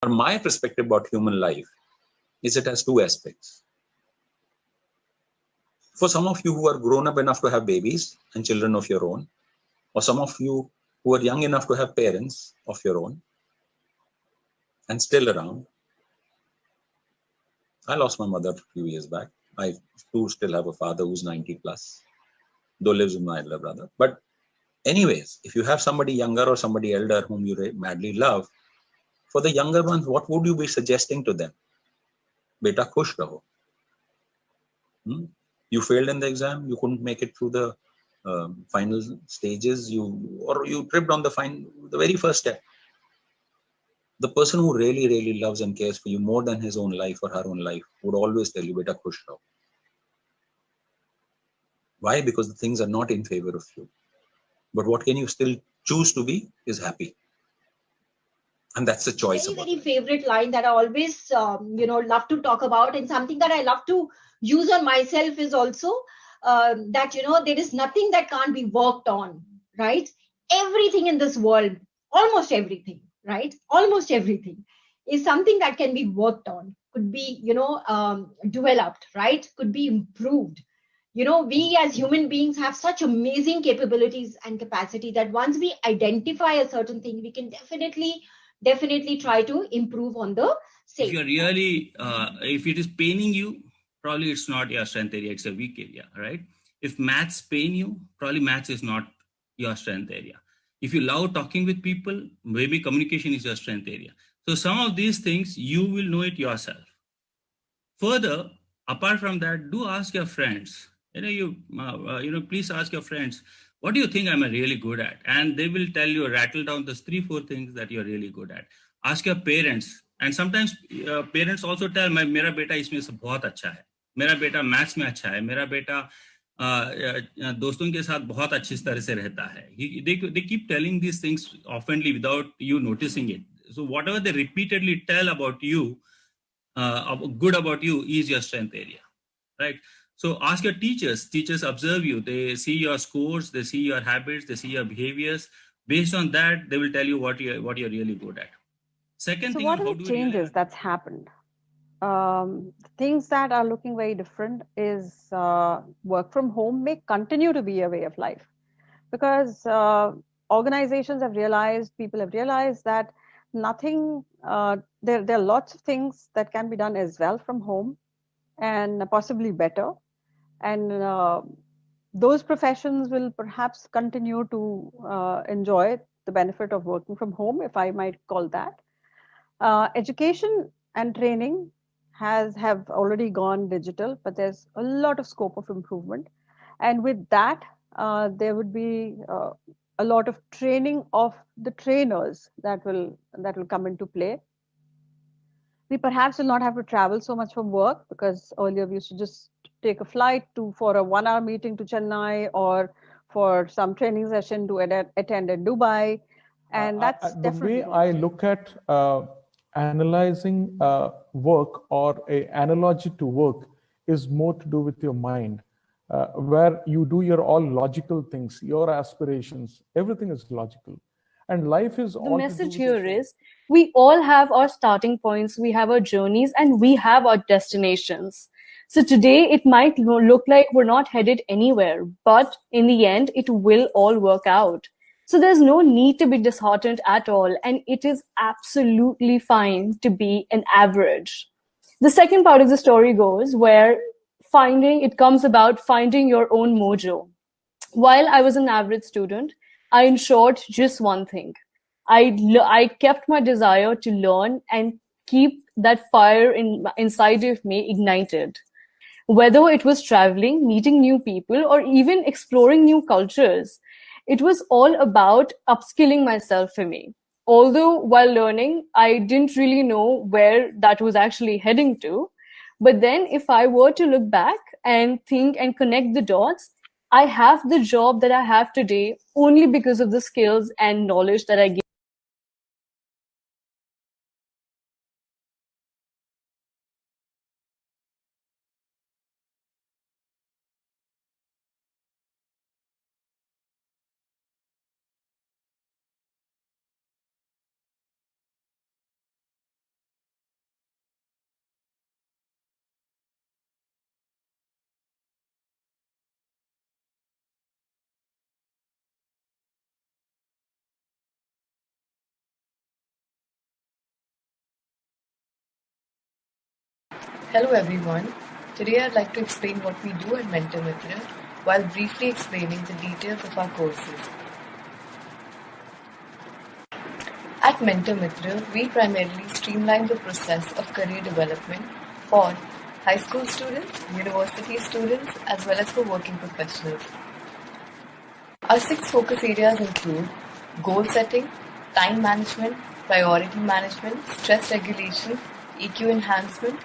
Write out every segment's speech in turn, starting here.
or my perspective about human life is it has two aspects. For some of you who are grown up enough to have babies and children of your own, or some of you who are young enough to have parents of your own and still around. I lost my mother a few years back. I too still have a father who's 90 plus, though lives with my elder brother. But anyways, if you have somebody younger or somebody elder whom you madly love, for the younger ones, what would you be suggesting to them? Beta khush raho. You failed in the exam, you couldn't make it through the final stages, you tripped on the very first step. The person who really, really loves and cares for you more than his own life or her own life would always tell you, beta khush raho. Why? Because the things are not in favor of you. But what can you still choose to be is happy. And that's a choice. Very favorite line that I always, love to talk about, and something that I love to use on myself is also that, there is nothing that can't be worked on, right? Everything in this world, almost everything, right? Almost everything is something that can be worked on, could be, developed, right? Could be improved. We as human beings have such amazing capabilities and capacity that once we identify a certain thing, we can definitely try to improve on the same. If you're really, if it is paining you, probably it's not your strength area, it's a weak area, right? If maths pain you, probably maths is not your strength area. If you love talking with people, maybe communication is your strength area. So some of these things, you will know it yourself. Further, apart from that, do ask your friends. Please ask your friends, what do you think I'm really good at? And they will tell you, rattle down those 3-4 things that you're really good at. Ask your parents. And sometimes parents also tell, मेरा बेटा इसमें से बहुत अच्छा है, मेरा बेटा maths में अच्छा है, मेरा बेटा दोस्तों के साथ बहुत अच्छी तरह से रहता है. They keep telling these things oftenly without you noticing it. So whatever they repeatedly tell about you, good about you, is your strength area, right? So ask your teachers. Teachers observe you. They see your scores, they see your habits, they see your behaviors. Based on that, they will tell you what you're really good at. Second so thing, what are the changes that's happened? Things that are looking very different is work from home may continue to be a way of life, because organizations have realized, people have realized that there are lots of things that can be done as well from home, and possibly better. And those professions will perhaps continue to enjoy the benefit of working from home, if I might call that. Education and training have already gone digital, but there's a lot of scope of improvement. And with that, there would be a lot of training of the trainers that will come into play. We perhaps will not have to travel so much from work, because earlier we used to just take a flight for a 1-hour meeting to Chennai, or for some training session to attend in Dubai. And that's definitely the way I look at analyzing work, or an analogy to work, is more to do with your mind, where you do your all logical things, your aspirations, everything is logical. And life is the message here is, we all have our starting points, we have our journeys, and we have our destinations. So today it might look like we're not headed anywhere, but in the end, it will all work out. So there's no need to be disheartened at all, and it is absolutely fine to be an average. The second part of the story goes where it comes about finding your own mojo. While I was an average student, I ensured just one thing. I kept my desire to learn and keep that fire inside of me ignited. Whether it was traveling, meeting new people, or even exploring new cultures, it was all about upskilling myself for me. Although while learning, I didn't really know where that was actually heading to. But then if I were to look back and think and connect the dots, I have the job that I have today only because of the skills and knowledge that I gained. Hello everyone. Today I'd like to explain what we do at MentorMitr while briefly explaining the details of our courses. At MentorMitr, we primarily streamline the process of career development for high school students, university students, as well as for working professionals. Our 6 focus areas include goal setting, time management, priority management, stress regulation, EQ enhancement,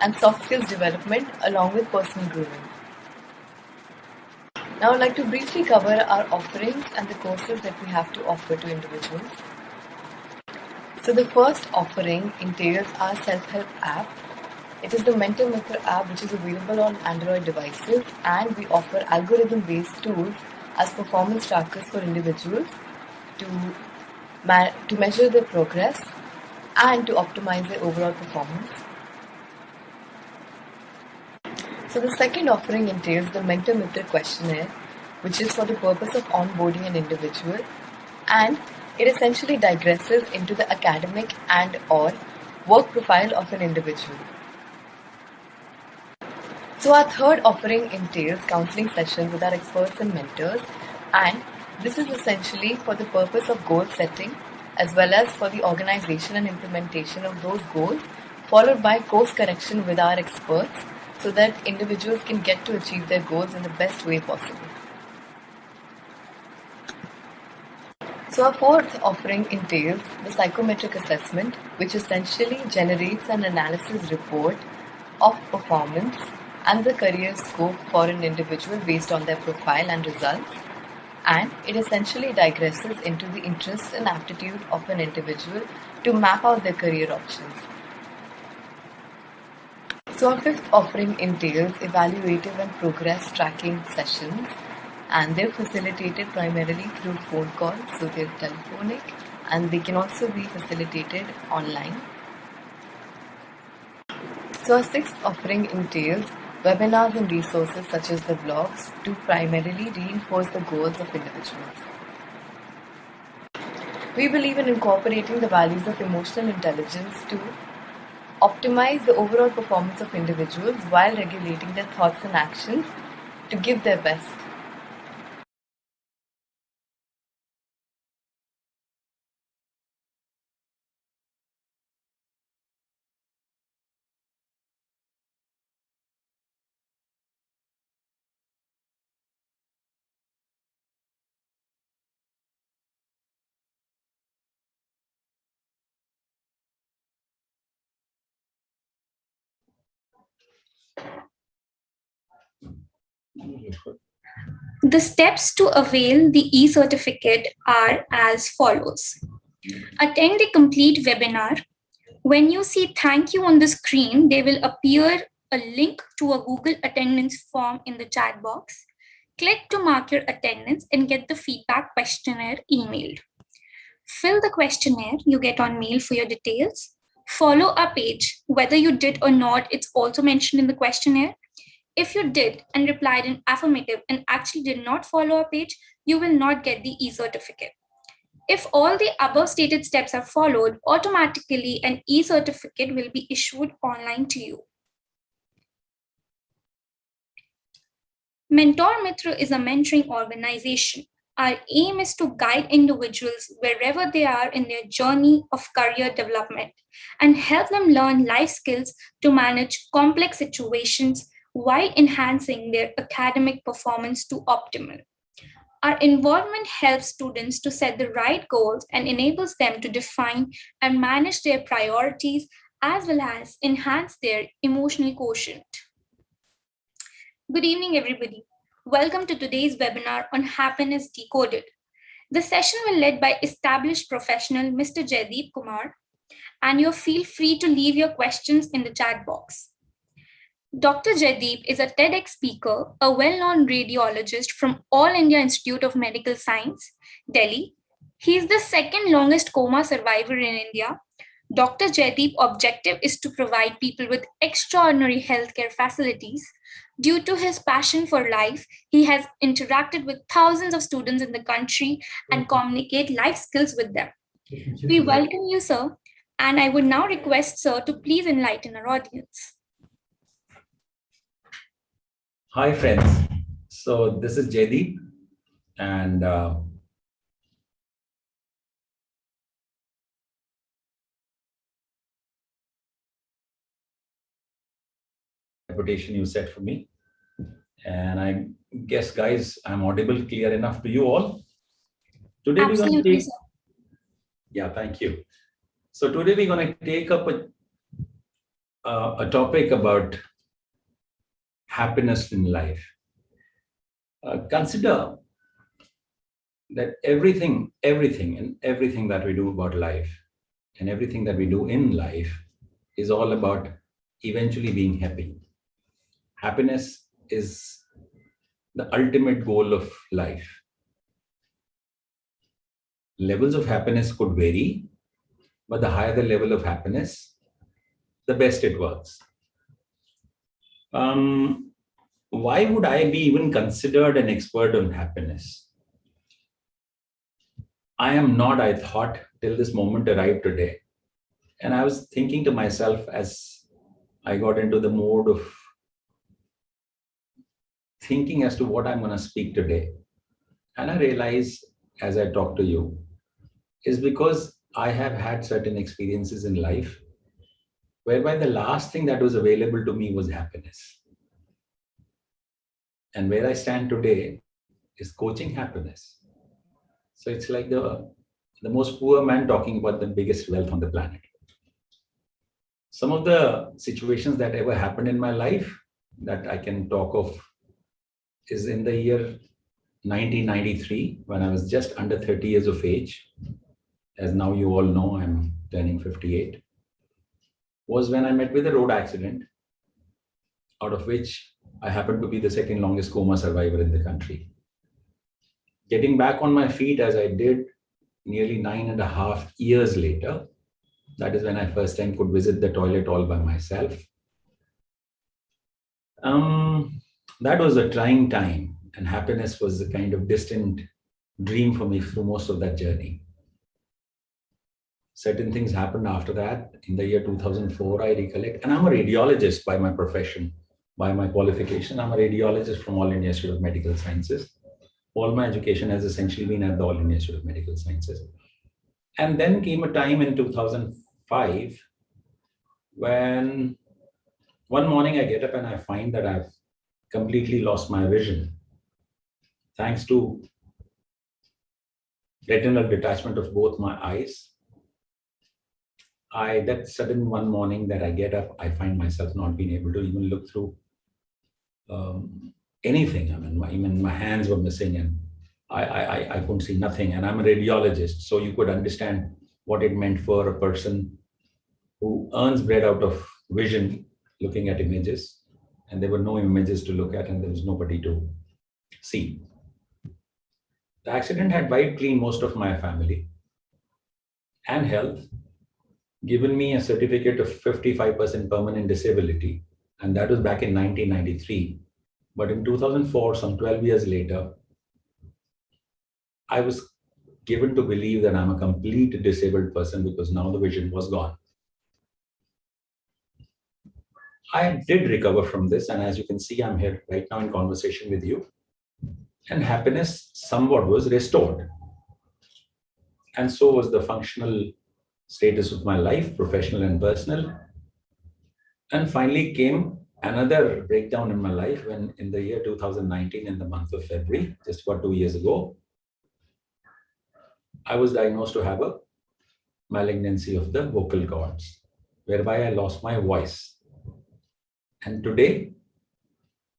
and soft skills development along with personal grooming. Now I'd like to briefly cover our offerings and the courses that we have to offer to individuals. So the first offering entails our self-help app. It is the MentorMitr app, which is available on Android devices, and we offer algorithm-based tools as performance trackers for individuals to measure their progress and to optimize their overall performance. So the second offering entails the MentorMitr questionnaire, which is for the purpose of onboarding an individual, and it essentially digresses into the academic and or work profile of an individual. So our third offering entails counseling sessions with our experts and mentors, and this is essentially for the purpose of goal setting as well as for the organization and implementation of those goals, followed by course correction with our experts so that individuals can get to achieve their goals in the best way possible. So our fourth offering entails the psychometric assessment, which essentially generates an analysis report of performance and the career scope for an individual based on their profile and results, and it essentially digresses into the interests and aptitude of an individual to map out their career options. So our fifth offering entails evaluative and progress tracking sessions, and they're facilitated primarily through phone calls, so they're telephonic, and they can also be facilitated online. So our sixth offering entails webinars and resources such as the blogs to primarily reinforce the goals of individuals. We believe in incorporating the values of emotional intelligence to optimize the overall performance of individuals while regulating their thoughts and actions to give their best. The steps to avail the e-certificate are as follows. Attend the complete webinar. When you see thank you on the screen, there will appear a link to a Google attendance form in the chat box. Click to mark your attendance and get the feedback questionnaire emailed. Fill the questionnaire you get on mail for your details. Follow our page. Whether you did or not, it's also mentioned in the questionnaire. If you did and replied in affirmative and actually did not follow our page, you will not get the e-certificate. If all the above stated steps are followed, automatically an e-certificate will be issued online to you. MentorMitr is a mentoring organization. Our aim is to guide individuals wherever they are in their journey of career development and help them learn life skills to manage complex situations while enhancing their academic performance to optimal. Our involvement helps students to set the right goals and enables them to define and manage their priorities as well as enhance their emotional quotient. Good evening, everybody. Welcome to today's webinar on Happiness Decoded. The session will be led by established professional Mr. Jaideep Kumar, and you feel free to leave your questions in the chat box. Dr. Jaideep is a TEDx speaker, a well-known radiologist from All India Institute of Medical Science, Delhi. He is the second longest coma survivor in India. Dr. Jaideep's objective is to provide people with extraordinary healthcare facilities. Due to his passion for life, he has interacted with thousands of students in the country and communicate life skills with them. We welcome you, sir, and I would now request, sir, to please enlighten our audience. Hi, friends. So this is Jaideep, and reputation you set for me. And I guess, guys, I'm audible, clear enough to you all. Today we're going to Absolutely, take. sir. Yeah, thank you. So today we're going to take up a topic about happiness in life. Consider that everything that we do about life and everything that we do in life is all about eventually being happy. Happiness is the ultimate goal of life. Levels of happiness could vary, but the higher the level of happiness, the best it works. Why would I be even considered an expert on happiness? I am not, I thought, till this moment arrived today. And I was thinking to myself as I got into the mode of thinking as to what I'm going to speak today. And I realized as I talk to you, is because I have had certain experiences in life whereby the last thing that was available to me was happiness. And where I stand today is coaching happiness. So it's like the most poor man talking about the biggest wealth on the planet. Some of the situations that ever happened in my life that I can talk of is in the year 1993, when I was just under 30 years of age. As now you all know, I'm turning 58. Was when I met with a road accident, out of which I happened to be the second longest coma survivor in the country. Getting back on my feet as I did nearly 9.5 years later, that is when I first time could visit the toilet all by myself. That was a trying time, and happiness was a kind of distant dream for me through most of that journey. Certain things happened after that. In the year 2004, I recollect, and I'm a radiologist by my profession, by my qualification. I'm a radiologist from All India Institute of Medical Sciences. All my education has essentially been at the All India Institute of Medical Sciences. And then came a time in 2005 when one morning I get up and I find that I've completely lost my vision. Thanks to retinal detachment of both my eyes, that sudden one morning that I get up, I find myself not being able to even look through anything. I mean, even my hands were missing, and I couldn't see nothing. And I'm a radiologist, so you could understand what it meant for a person who earns bread out of vision, looking at images, and there were no images to look at, and there was nobody to see. The accident had wiped clean most of my family and health, given me a certificate of 55% permanent disability, and that was back in 1993. But in 2004, some 12 years later, I was given to believe that I'm a complete disabled person because now the vision was gone. I did recover from this, and as you can see, I'm here right now in conversation with you, and happiness somewhat was restored. And so was the functional status of my life, professional and personal. And finally came another breakdown in my life when in the year 2019, in the month of February, just about 2 years ago, I was diagnosed to have a malignancy of the vocal cords, whereby I lost my voice. And today,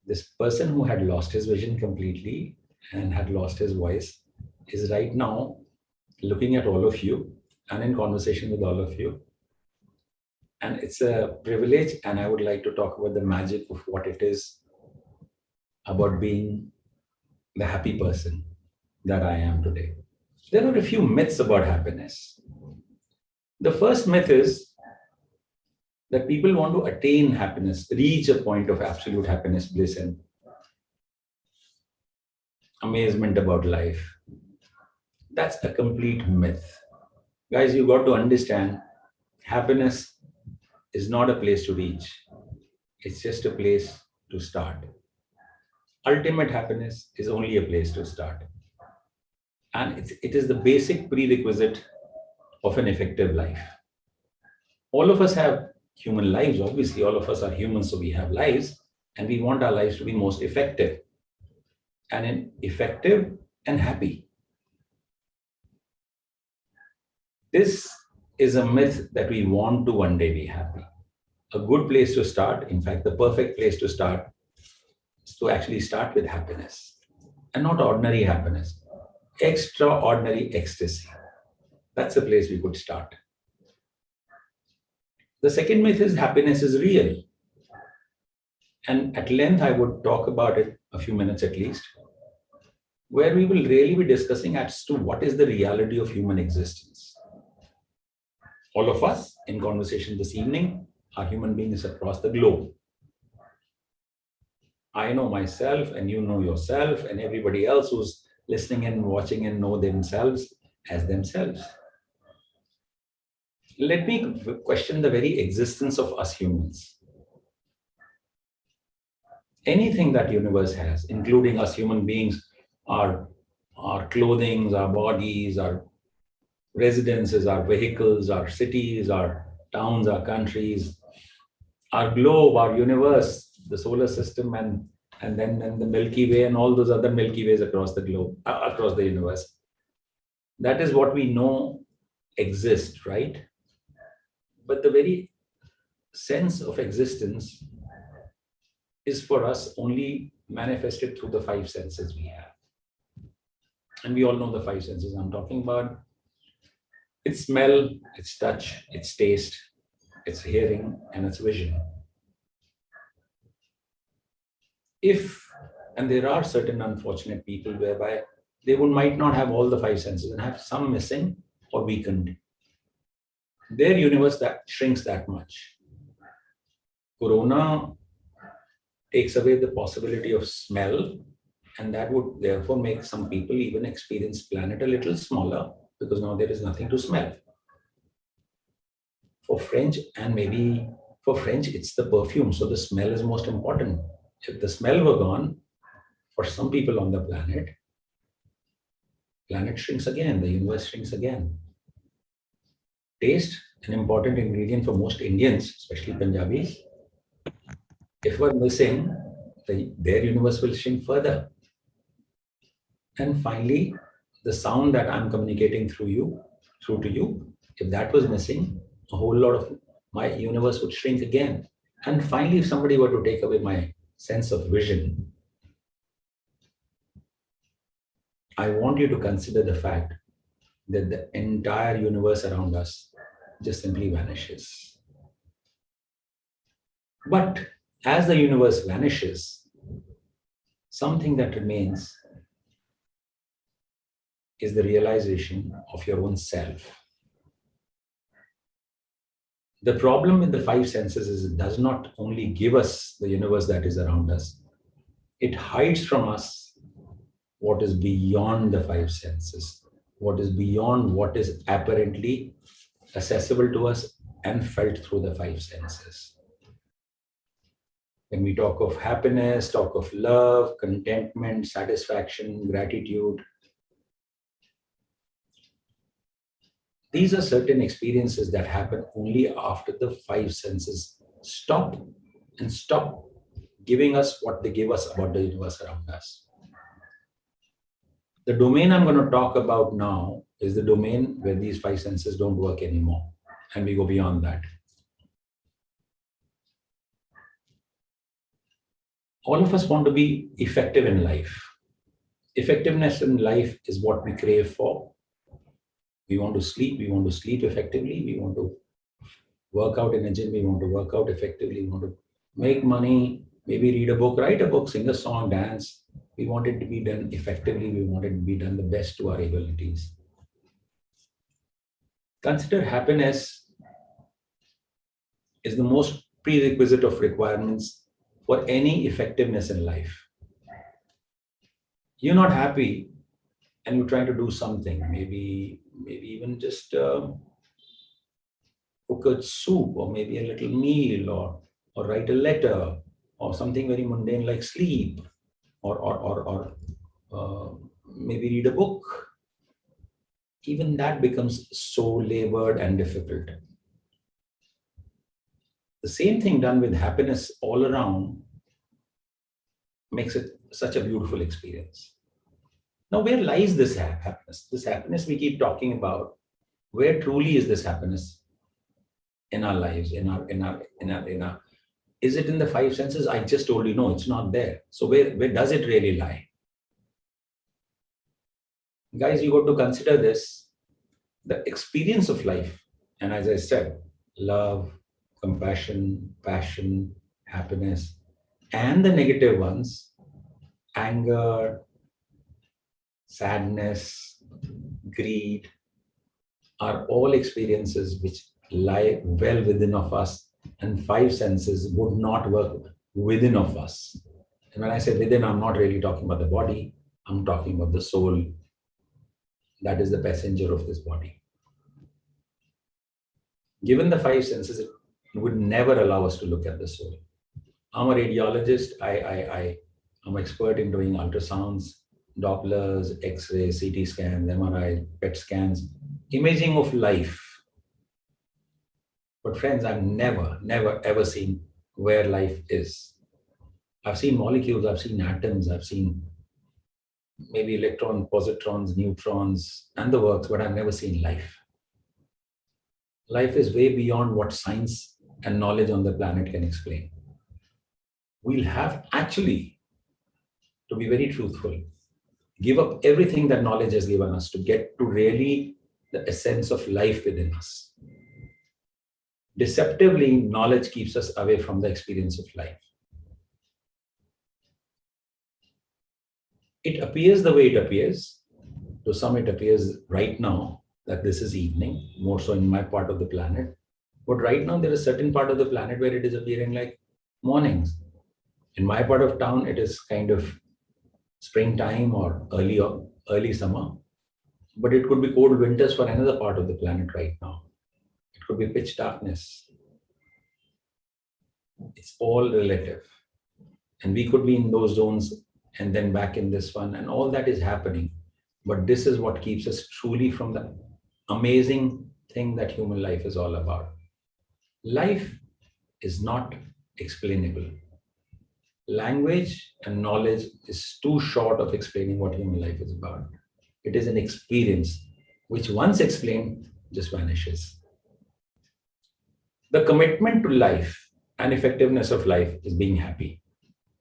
this person who had lost his vision completely and had lost his voice is right now looking at all of you and in conversation with all of you. And it's a privilege, and I would like to talk about the magic of what it is about being the happy person that I am today. There are a few myths about happiness. The first myth is that people want to attain happiness, reach a point of absolute happiness, bliss, and amazement about life. That's a complete myth. Guys, you got to understand, happiness is not a place to reach. It's just a place to start. ultimate happiness is only a place to start. And it is the basic prerequisite of an effective life. All of us have human lives, obviously, all of us are humans, so we have lives, and we want our lives to be most effective and happy. This is a myth that we want to one day be happy. A good place to start, in fact, the perfect place to start, is to actually start with happiness. And not ordinary happiness, extraordinary ecstasy. That's a place we could start. The second myth is happiness is real. And at length, I would talk about it a few minutes at least, where we will really be discussing as to what is the reality of human existence. All of us in conversation this evening are human beings across the globe. I know myself, and you know yourself, and everybody else who's listening and watching and know themselves as themselves. Let me question the very existence of us humans. Anything that universe has, including us human beings, our clothing, our bodies, our residences, our vehicles, our cities, our towns, our countries, our globe, our universe, the solar system, and then the Milky Way and all those other Milky Ways across the globe, across the universe. That is what we know exists, right? But the very sense of existence is for us only manifested through the five senses we have. And we all know the five senses I'm talking about. It's smell, it's touch, it's taste, it's hearing, and it's vision. And there are certain unfortunate people whereby they might not have all the five senses and have some missing or weakened. Their universe that shrinks that much. Corona takes away the possibility of smell, and that would therefore make some people even experience planet a little smaller, because now there is nothing to smell. For French, it's the perfume, so the smell is most important. If the smell were gone, for some people on the planet shrinks again, the universe shrinks again. Taste, an important ingredient for most Indians, especially Punjabis. If we're missing, their universe will shrink further. And finally, the sound that I'm communicating through to you, if that was missing, a whole lot of my universe would shrink again. And finally, if somebody were to take away my sense of vision, I want you to consider the fact that the entire universe around us just simply vanishes. But as the universe vanishes, something that remains is the realization of your own self. The problem with the five senses is it does not only give us the universe that is around us, it hides from us what is beyond the five senses, what is beyond what is apparently accessible to us and felt through the five senses. When we talk of happiness, talk of love, contentment, satisfaction, gratitude, these are certain experiences that happen only after the five senses stop giving us what they give us about the universe around us. The domain I'm going to talk about now is the domain where these five senses don't work anymore, and we go beyond that. All of us want to be effective in life. Effectiveness in life is what we crave for. We want to sleep effectively. We want to work out in a gym. We want to work out effectively. We want to make money, maybe read a book, write a book, sing a song, dance. We want it to be done effectively. We want it to be done the best to our abilities. Consider happiness is the most prerequisite of requirements for any effectiveness in life. You're not happy and you're trying to do something, maybe even just cook a soup, or maybe a little meal, or write a letter, or something very mundane like sleep, or maybe read a book, even that becomes so labored and difficult. The same thing done with happiness all around makes it such a beautiful experience. Now, where lies this happiness? This happiness we keep talking about, where truly is this happiness in our lives, is it in the five senses? I just told you, no, it's not there. So where does it really lie? Guys, you got to consider this, the experience of life. And as I said, love, compassion, passion, happiness, and the negative ones, anger, sadness, greed, are all experiences which lie well within of us, and five senses would not work within of us. And when I say within, I'm not really talking about the body, I'm talking about the soul. That is the passenger of this body. Given the five senses, it would never allow us to look at the soul. I'm a radiologist. I'm expert in doing ultrasounds, Dopplers, X-rays, CT scans, MRI, PET scans, imaging of life. But friends, I've never, ever seen where life is. I've seen molecules, I've seen atoms, I've seen maybe electrons, positrons, neutrons, and the works, but I've never seen life. Life is way beyond what science and knowledge on the planet can explain. We'll have actually, to be very truthful, give up everything that knowledge has given us to get to really the essence of life within us. Deceptively, knowledge keeps us away from the experience of life. It appears the way it appears. To some, it appears right now that this is evening, more so in my part of the planet. But right now, there is a certain part of the planet where it is appearing like mornings. In my part of town, it is kind of springtime or early summer. But it could be cold winters for another part of the planet right now. It could be pitch darkness. It's all relative. And we could be in those zones and then back in this one, and all that is happening. But this is what keeps us truly from the amazing thing that human life is all about. Life is not explainable. Language and knowledge is too short of explaining what human life is about. It is an experience which, once explained, just vanishes. The commitment to life and effectiveness of life is being happy.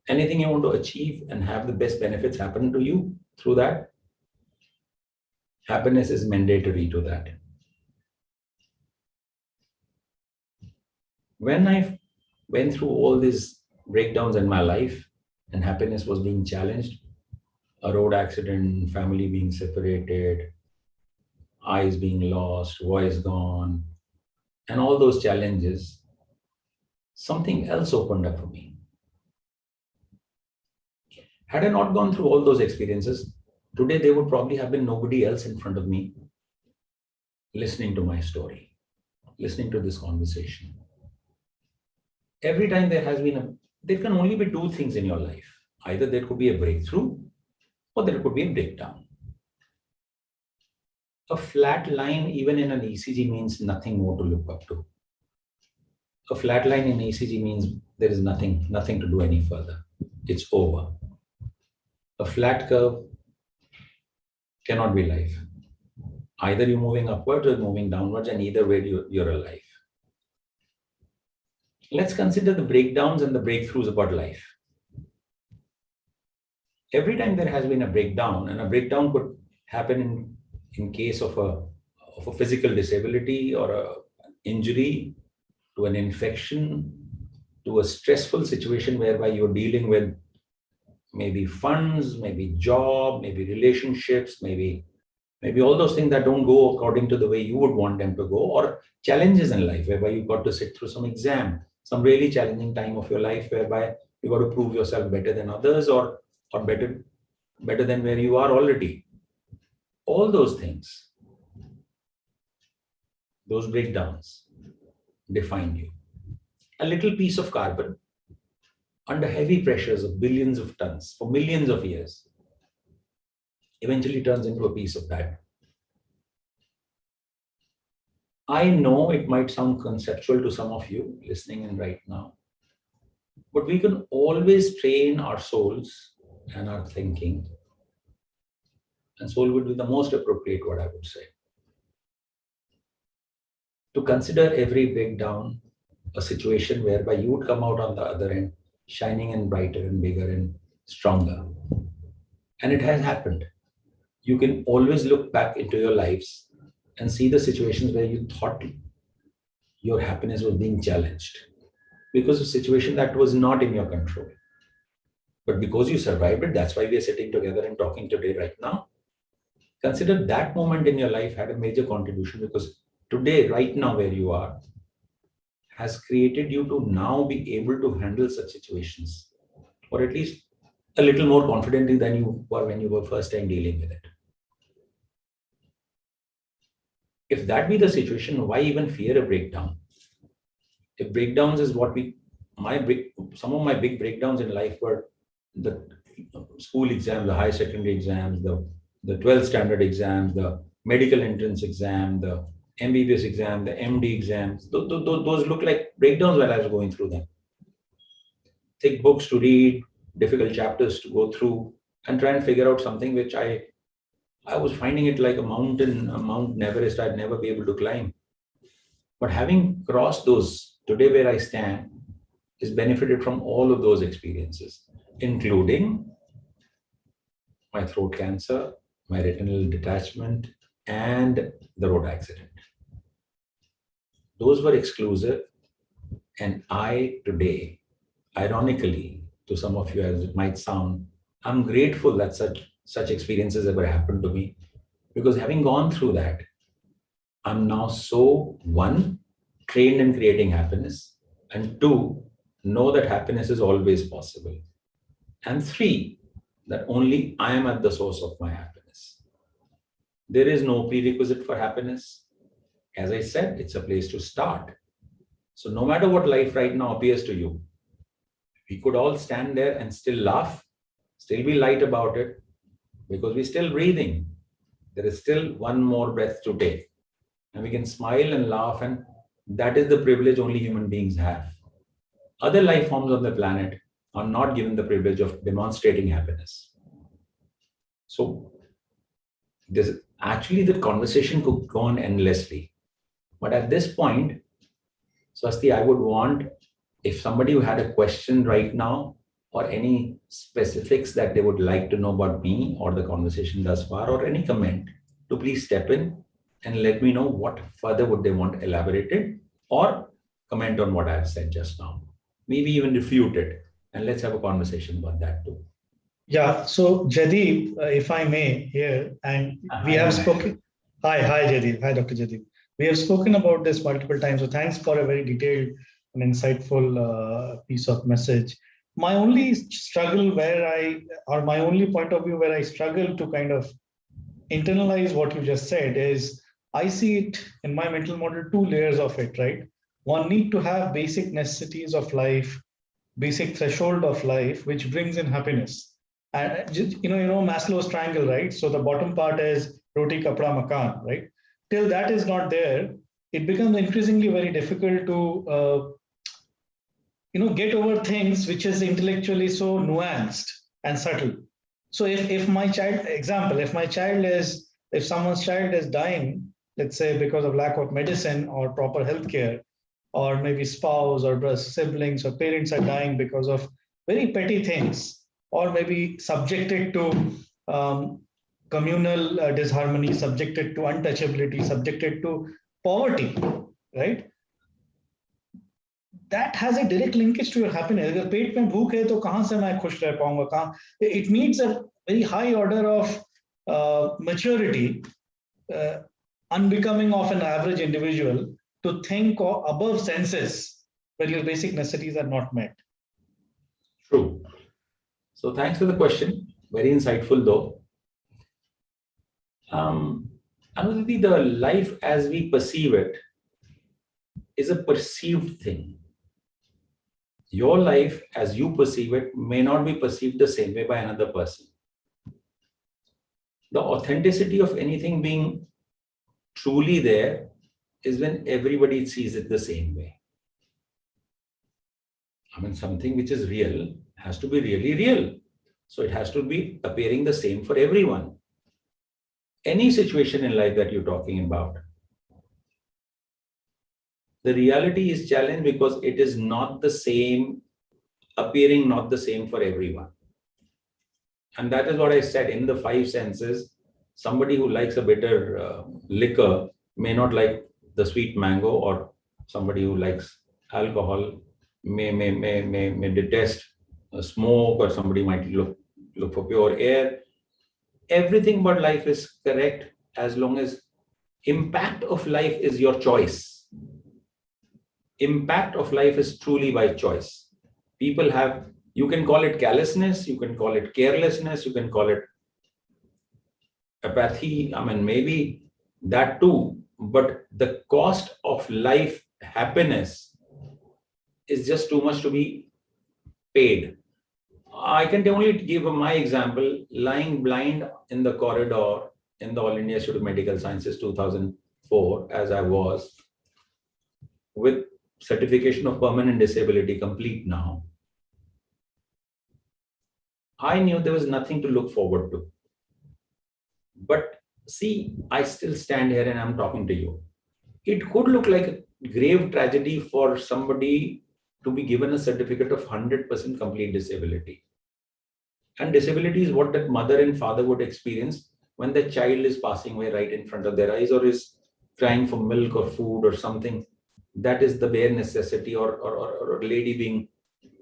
Anything you want to achieve and have the best benefits happen to you through that, happiness is mandatory to that. When I went through all these breakdowns in my life and happiness was being challenged, a road accident, family being separated, eyes being lost, voice gone, and all those challenges, something else opened up for me. Had I not gone through all those experiences, today there would probably have been nobody else in front of me listening to my story, listening to this conversation. Every time there can only be two things in your life. Either there could be a breakthrough or there could be a breakdown. A flat line, even in an ECG, means nothing more to look up to. A flat line in ECG means there is nothing to do any further. It's over. A flat curve cannot be life. Either you're moving upwards or moving downwards, and either way you're alive. Let's consider the breakdowns and the breakthroughs about life. Every time there has been a breakdown, and a breakdown could happen in case of a physical disability or an injury, to an infection, to a stressful situation whereby you're dealing with maybe funds, maybe job, maybe relationships, maybe all those things that don't go according to the way you would want them to go, or challenges in life whereby you got to sit through some exam, some really challenging time of your life whereby you got to prove yourself better than others or better than where you are already. All those things, those breakdowns define you. A little piece of carbon under heavy pressures of billions of tons for millions of years, eventually turns into a piece of diamond. I know it might sound conceptual to some of you listening in right now, but we can always train our souls and our thinking. And soul would be the most appropriate word, I would say, to consider every breakdown a situation whereby you would come out on the other end shining and brighter and bigger and stronger. And it has happened. You can always look back into your lives and see the situations where you thought your happiness was being challenged because of a situation that was not in your control. But because you survived it, that's why we are sitting together and talking today right now. Consider that moment in your life had a major contribution, because today, right now where you are, has created you to now be able to handle such situations, or at least a little more confidently than you were when you were first time dealing with it. If that be the situation, why even fear a breakdown? If breakdowns is what some of my big breakdowns in life were the school exams, the high secondary exams, the 12th standard exams, the medical entrance exam, the MBBS exam, the MD exams. Those look like breakdowns while I was going through them. Thick books to read, difficult chapters to go through, and try and figure out something which I was finding it like a Mount Everest I'd never be able to climb. But having crossed those, today where I stand is benefited from all of those experiences, including my throat cancer, my retinal detachment, and the road accident. Those were exclusive, and I today, ironically, to some of you as it might sound, I'm grateful that such experiences ever happened to me, because having gone through that, I'm now so, one, trained in creating happiness, and two, know that happiness is always possible, and three, that only I am at the source of my happiness. There is no prerequisite for happiness. As I said, it's a place to start. So no matter what life right now appears to you, we could all stand there and still laugh, still be light about it, because we're still breathing. There is still one more breath to take. And we can smile and laugh, and that is the privilege only human beings have. Other life forms on the planet are not given the privilege of demonstrating happiness. So actually the conversation could go on endlessly. But at this point, Swasti, I would want, if somebody who had a question right now or any specifics that they would like to know about me or the conversation thus far, or any comment, to please step in and let me know what further would they want elaborated, or comment on what I've said just now. Maybe even refute it. And let's have a conversation about that too. Yeah, so Jaideep, if I may here, and we have spoken. Hi Jaideep. Hi, Dr. Jaideep. We have spoken about this multiple times, so thanks for a very detailed and insightful piece of message. My only struggle my only point of view where I struggle to kind of internalize what you just said is, I see it in my mental model, two layers of it, right? One need to have basic necessities of life, basic threshold of life, which brings in happiness. And you know Maslow's triangle, right? So the bottom part is roti, kapda, makan, right? Till that is not there, it becomes increasingly very difficult to get over things which is intellectually so nuanced and subtle. So if someone's child is dying, let's say because of lack of medicine or proper healthcare, or maybe spouse or siblings or parents are dying because of very petty things, or maybe subjected to communal disharmony, subjected to untouchability, subjected to poverty, right? That has a direct linkage to your happiness. अगर पेट में भूख है तो कहाँ से मैं खुश रह पाऊंगा? कहाँ? It needs a very high order of maturity, unbecoming of an average individual, to think above senses when your basic necessities are not met. True. So thanks for the question. Very insightful though. Anuditi, the life as we perceive it is a perceived thing. Your life as you perceive it may not be perceived the same way by another person. The authenticity of anything being truly there is when everybody sees it the same way. I mean, something which is real has to be really real. So it has to be appearing the same for everyone. Any situation in life that you're talking about, the reality is challenged because it is not the same, appearing not the same for everyone. And that is what I said, in the five senses, somebody who likes a bitter liquor may not like the sweet mango, or somebody who likes alcohol may detest smoke, or somebody might look for pure air. Everything about life is correct as long as impact of life is your choice. Impact of life is truly by choice. People have, you can call it callousness, you can call it carelessness, you can call it apathy. I mean, maybe that too, but the cost of life happiness is just too much to be paid. I can only give my example, lying blind in the corridor in the All India Institute of Medical Sciences 2004, as I was, with certification of permanent disability complete now. I knew there was nothing to look forward to. But see, I still stand here and I'm talking to you. It could look like a grave tragedy for somebody to be given a certificate of 100% complete disability. And disability is what that mother and father would experience when the child is passing away right in front of their eyes, or is crying for milk or food or something. That is the bare necessity, or a lady being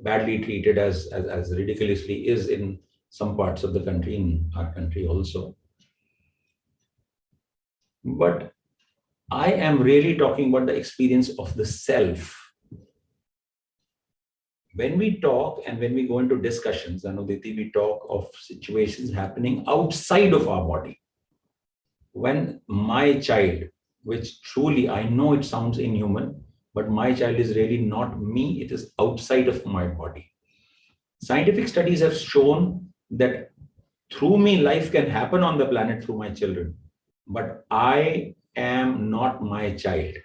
badly treated as ridiculously is in some parts of the country, in our country also. But I am really talking about the experience of the self. When we talk and when we go into discussions, Anuditi, we talk of situations happening outside of our body. When my child, which truly, I know it sounds inhuman, but my child is really not me, it is outside of my body. Scientific studies have shown that through me, life can happen on the planet through my children, but I am not my child.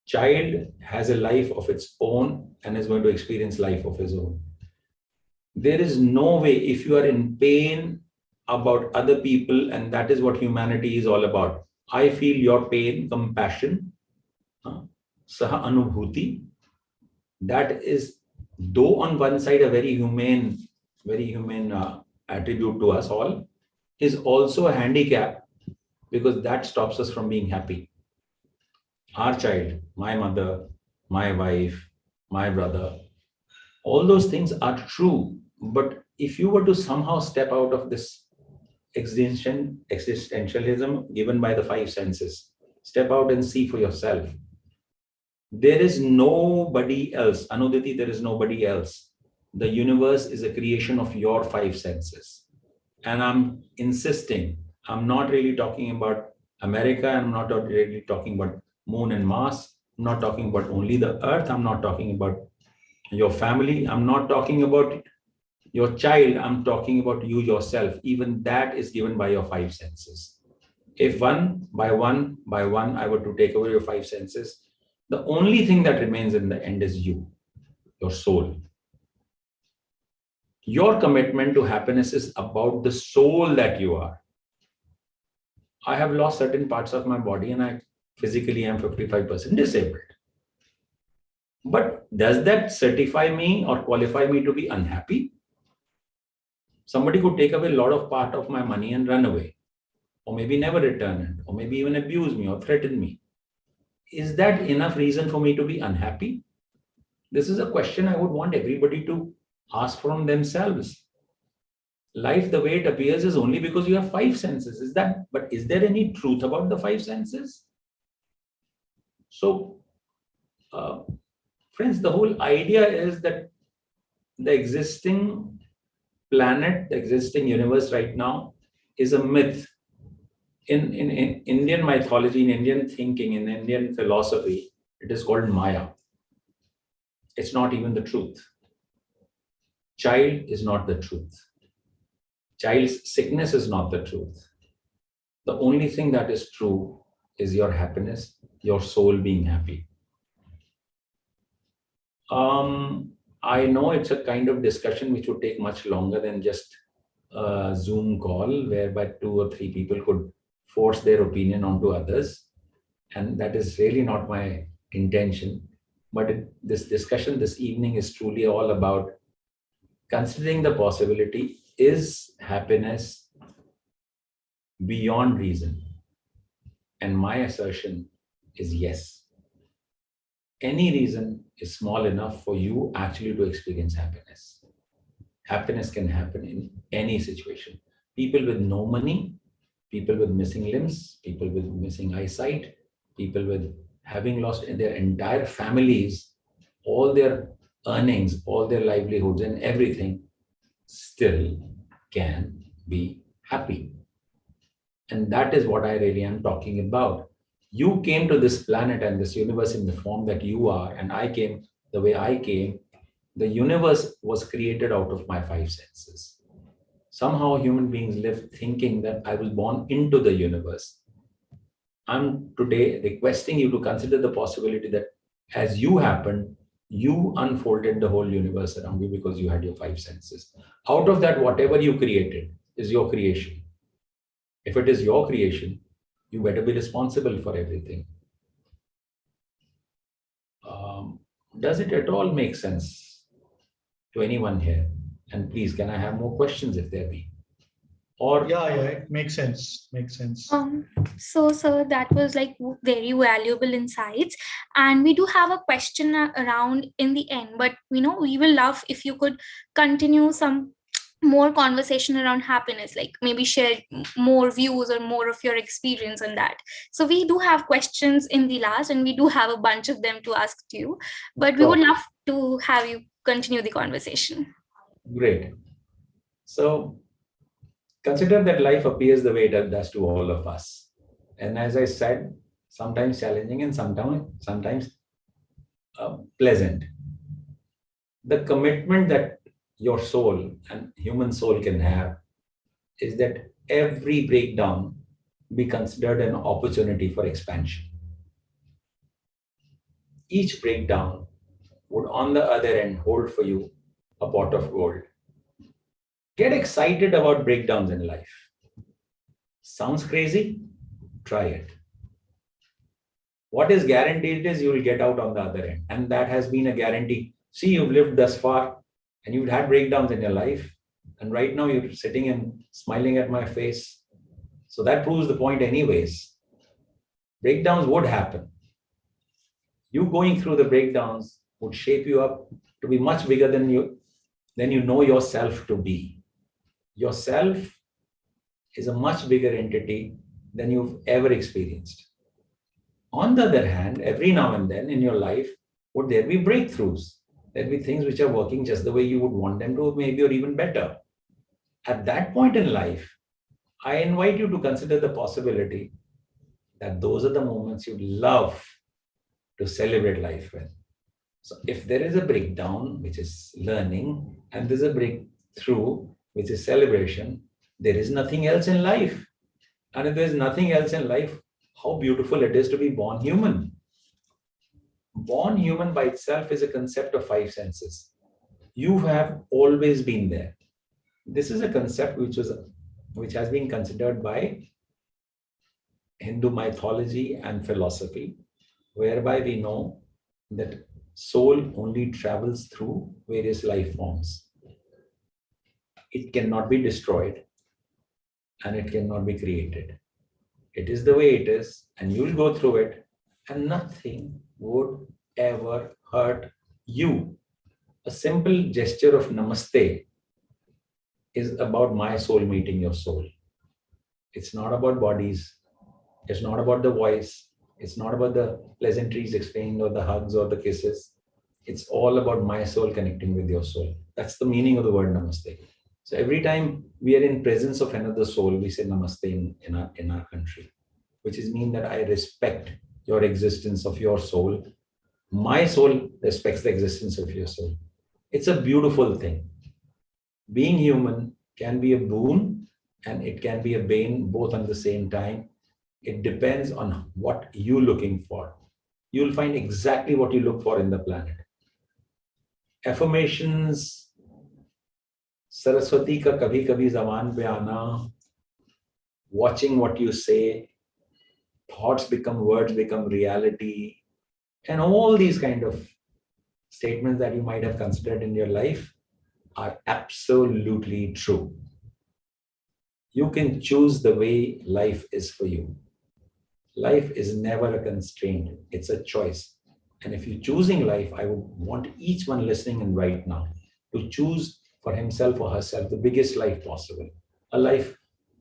Child has a life of its own and is going to experience life of his own. There is no way, if you are in pain about other people, and that is what humanity is all about. I feel your pain, compassion, saha anubhuti. That is, though on one side a very humane attribute to us all, is also a handicap, because that stops us from being happy. Our child, my mother, my wife, my brother, all those things are true. But if you were to somehow step out of this existentialism given by the five senses, step out and see for yourself. There is nobody else. Anuditi, there is nobody else. The universe is a creation of your five senses. And I'm insisting, I'm not really talking about America. I'm not really talking about Moon and Mars. I'm not talking about only the Earth. I'm not talking about your family. I'm not talking about your child. I'm talking about you yourself. Even that is given by your five senses. If one by one I were to take away your five senses, the only thing that remains in the end is you, your soul. Your commitment to happiness is about the soul that you are. I have lost certain parts of my body and I physically am 55% disabled. But does that certify me or qualify me to be unhappy? Somebody could take away a lot of part of my money and run away, or maybe never return it, or maybe even abuse me or threaten me. Is that enough reason for me to be unhappy? This is a question I would want everybody to ask from themselves. Life, the way it appears, is only because you have five senses. But is there any truth about the five senses? So, friends, the whole idea is that the existing planet, the existing universe right now is a myth. In Indian mythology, in Indian thinking, in Indian philosophy, it is called Maya. It's not even the truth. Child is not the truth. Child's sickness is not the truth. The only thing that is true is your happiness, your soul being happy. I know it's a kind of discussion which would take much longer than just a Zoom call, whereby 2 or 3 people could force their opinion onto others. And that is really not my intention. But this discussion this evening is truly all about considering the possibility, is happiness beyond reason? And my assertion is yes. Any reason is small enough for you actually to experience happiness. Happiness can happen in any situation. People with no money, people with missing limbs, people with missing eyesight, people with having lost their entire families, all their earnings, all their livelihoods and everything, still can be happy. And that is what I really am talking about. You came to this planet and this universe in the form that you are, and I came the way I came. The universe was created out of my 5 senses. Somehow human beings live thinking that I was born into the universe. I'm today requesting you to consider the possibility that as you happened, you unfolded the whole universe around you because you had your 5 senses. Out of that, whatever you created is your creation. If it is your creation, you better be responsible for everything. Does it at all make sense to anyone here? And please, can I have more questions if there be? Or yeah, it makes sense. Makes sense. So, sir, that was like very valuable insights, and we do have a question around in the end. But we will love if you could continue some more conversation around happiness, like maybe share more views or more of your experience on that. So we do have questions in the last, and we do have a bunch of them to ask to you, but we would love to have you continue the conversation. Great. So consider that life appears the way it does to all of us. And as I said, sometimes challenging and sometimes pleasant. The commitment that your soul and human soul can have is that every breakdown be considered an opportunity for expansion. Each breakdown would on the other end hold for you a pot of gold. Get excited about breakdowns in life. Sounds crazy? Try it. What is guaranteed is you will get out on the other end. And that has been a guarantee. See, you've lived thus far and you've had breakdowns in your life. And right now you're sitting and smiling at my face. So that proves the point anyways. Breakdowns would happen. You going through the breakdowns would shape you up to be much bigger than you know yourself to be. Yourself is a much bigger entity than you've ever experienced. On the other hand, every now and then in your life, would there be breakthroughs? There'll be things which are working just the way you would want them to, maybe, or even better. At that point in life, I invite you to consider the possibility that those are the moments you'd love to celebrate life with. So if there is a breakdown, which is learning, and there's a breakthrough, which is celebration, there is nothing else in life. And if there's nothing else in life, how beautiful it is to be born human. Born human by itself is a concept of 5 senses. You have always been there. This is a concept which has been considered by Hindu mythology and philosophy, whereby we know that soul only travels through various life forms. It cannot be destroyed and it cannot be created. It is the way it is, and you'll go through it, and nothing would ever hurt you. A simple gesture of namaste is about my soul meeting your soul. It's not about bodies. It's not about the voice. It's not about the pleasantries explained or the hugs or the kisses. It's all about my soul connecting with your soul. That's the meaning of the word namaste. So every time we are in presence of another soul, we say namaste in our country, which is mean that I respect your existence of your soul. My soul respects the existence of your soul. It's a beautiful thing. Being human can be a boon and it can be a bane both at the same time. It depends on what you're looking for. You'll find exactly what you look for in the planet. Affirmations, Saraswati ka kabhi kabhi zaban pe aana, watching what you say, thoughts become words, become reality, and all these kind of statements that you might have considered in your life are absolutely true. You can choose the way life is for you. Life is never a constraint, it's a choice. And if you're choosing life, I would want each one listening in right now to choose for himself or herself the biggest life possible. A life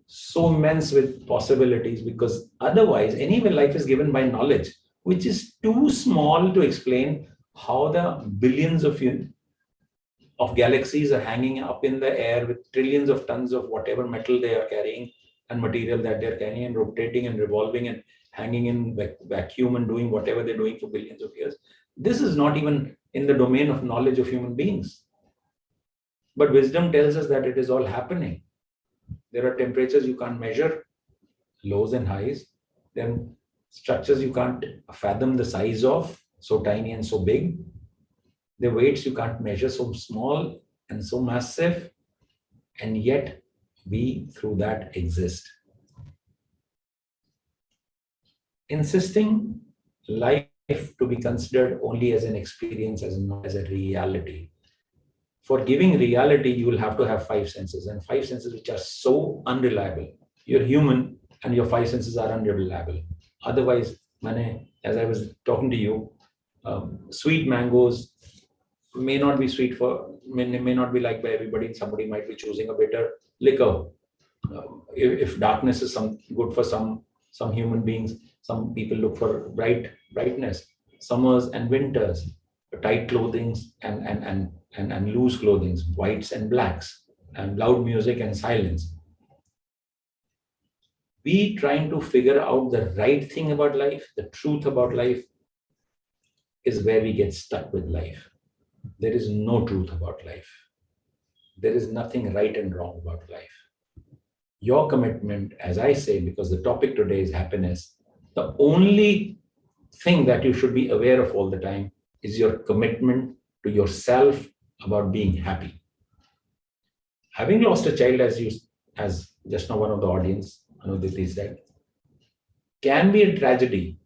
so immense with possibilities, because otherwise, anyway, life is given by knowledge, which is too small to explain how the billions of galaxies are hanging up in the air with trillions of tons of whatever metal they are carrying and material that they're carrying and rotating and revolving and hanging in vacuum and doing whatever they're doing for billions of years. This is not even in the domain of knowledge of human beings. But wisdom tells us that it is all happening. There are temperatures you can't measure, lows and highs. Then structures you can't fathom the size of, so tiny and so big. The weights you can't measure, so small and so massive, and yet we through that exist. Insisting life to be considered only as an experience, as not as a reality. For giving reality, you will have to have five senses, and five senses which are so unreliable. You're human and your five senses are unreliable. Otherwise, as I was talking to you, sweet mangoes may not be sweet may not be liked by everybody. Somebody might be choosing a bitter liquor. If darkness is good for some human beings, some people look for brightness. Summers and winters, tight clothing and loose clothing, whites and blacks, and loud music and silence. We trying to figure out the right thing about life, the truth about life, is where we get stuck with life. There is no truth about life. There is nothing right and wrong about life. Your commitment, as I say, because the topic today is happiness, the only thing that you should be aware of all the time is your commitment to yourself about being happy. Having lost a child, as just now one of the audience, Anuditi said, can be a tragedy,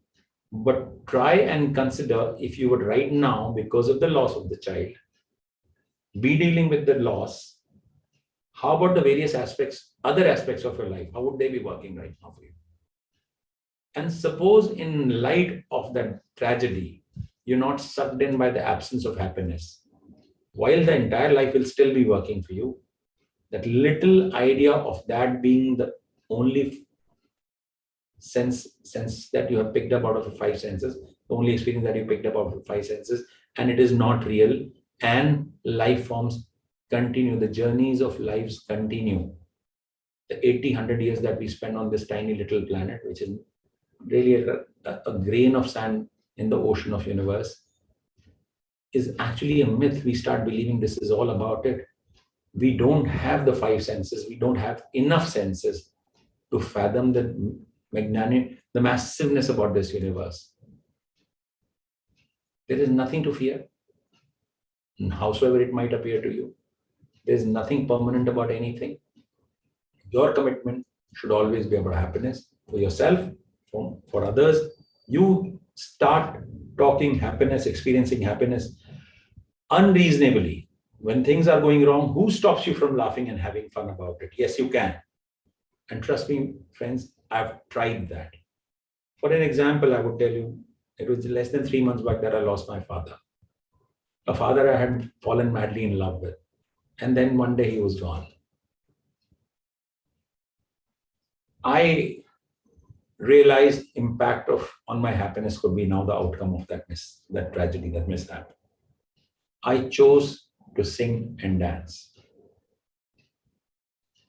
but try and consider if you would right now, because of the loss of the child, be dealing with the loss, how about the various aspects, other aspects of your life? How would they be working right now for you? And suppose in light of that tragedy, you're not sucked in by the absence of happiness. While the entire life will still be working for you, that little idea of that being the only sense that you have picked up out of the five senses, the only experience that you picked up out of the five senses, and it is not real, and life forms continue, the journeys of lives continue. The 80-100 years that we spend on this tiny little planet, which is really a grain of sand in the ocean of universe, is actually a myth. We start believing this is all about it. We don't have the five senses. We don't have enough senses to fathom the massiveness about this universe. There is nothing to fear, howsoever it might appear to you. There is nothing permanent about anything. Your commitment should always be about happiness for yourself, for others. You start talking happiness, experiencing happiness unreasonably. When things are going wrong, who stops you from laughing and having fun about it? Yes, you can. And trust me, friends, I've tried that. For an example, I would tell you, it was less than 3 months back that I lost my father. A father I had fallen madly in love with. And then one day he was gone. I realized impact on my happiness could be now the outcome of that tragedy, that mishap. I chose to sing and dance.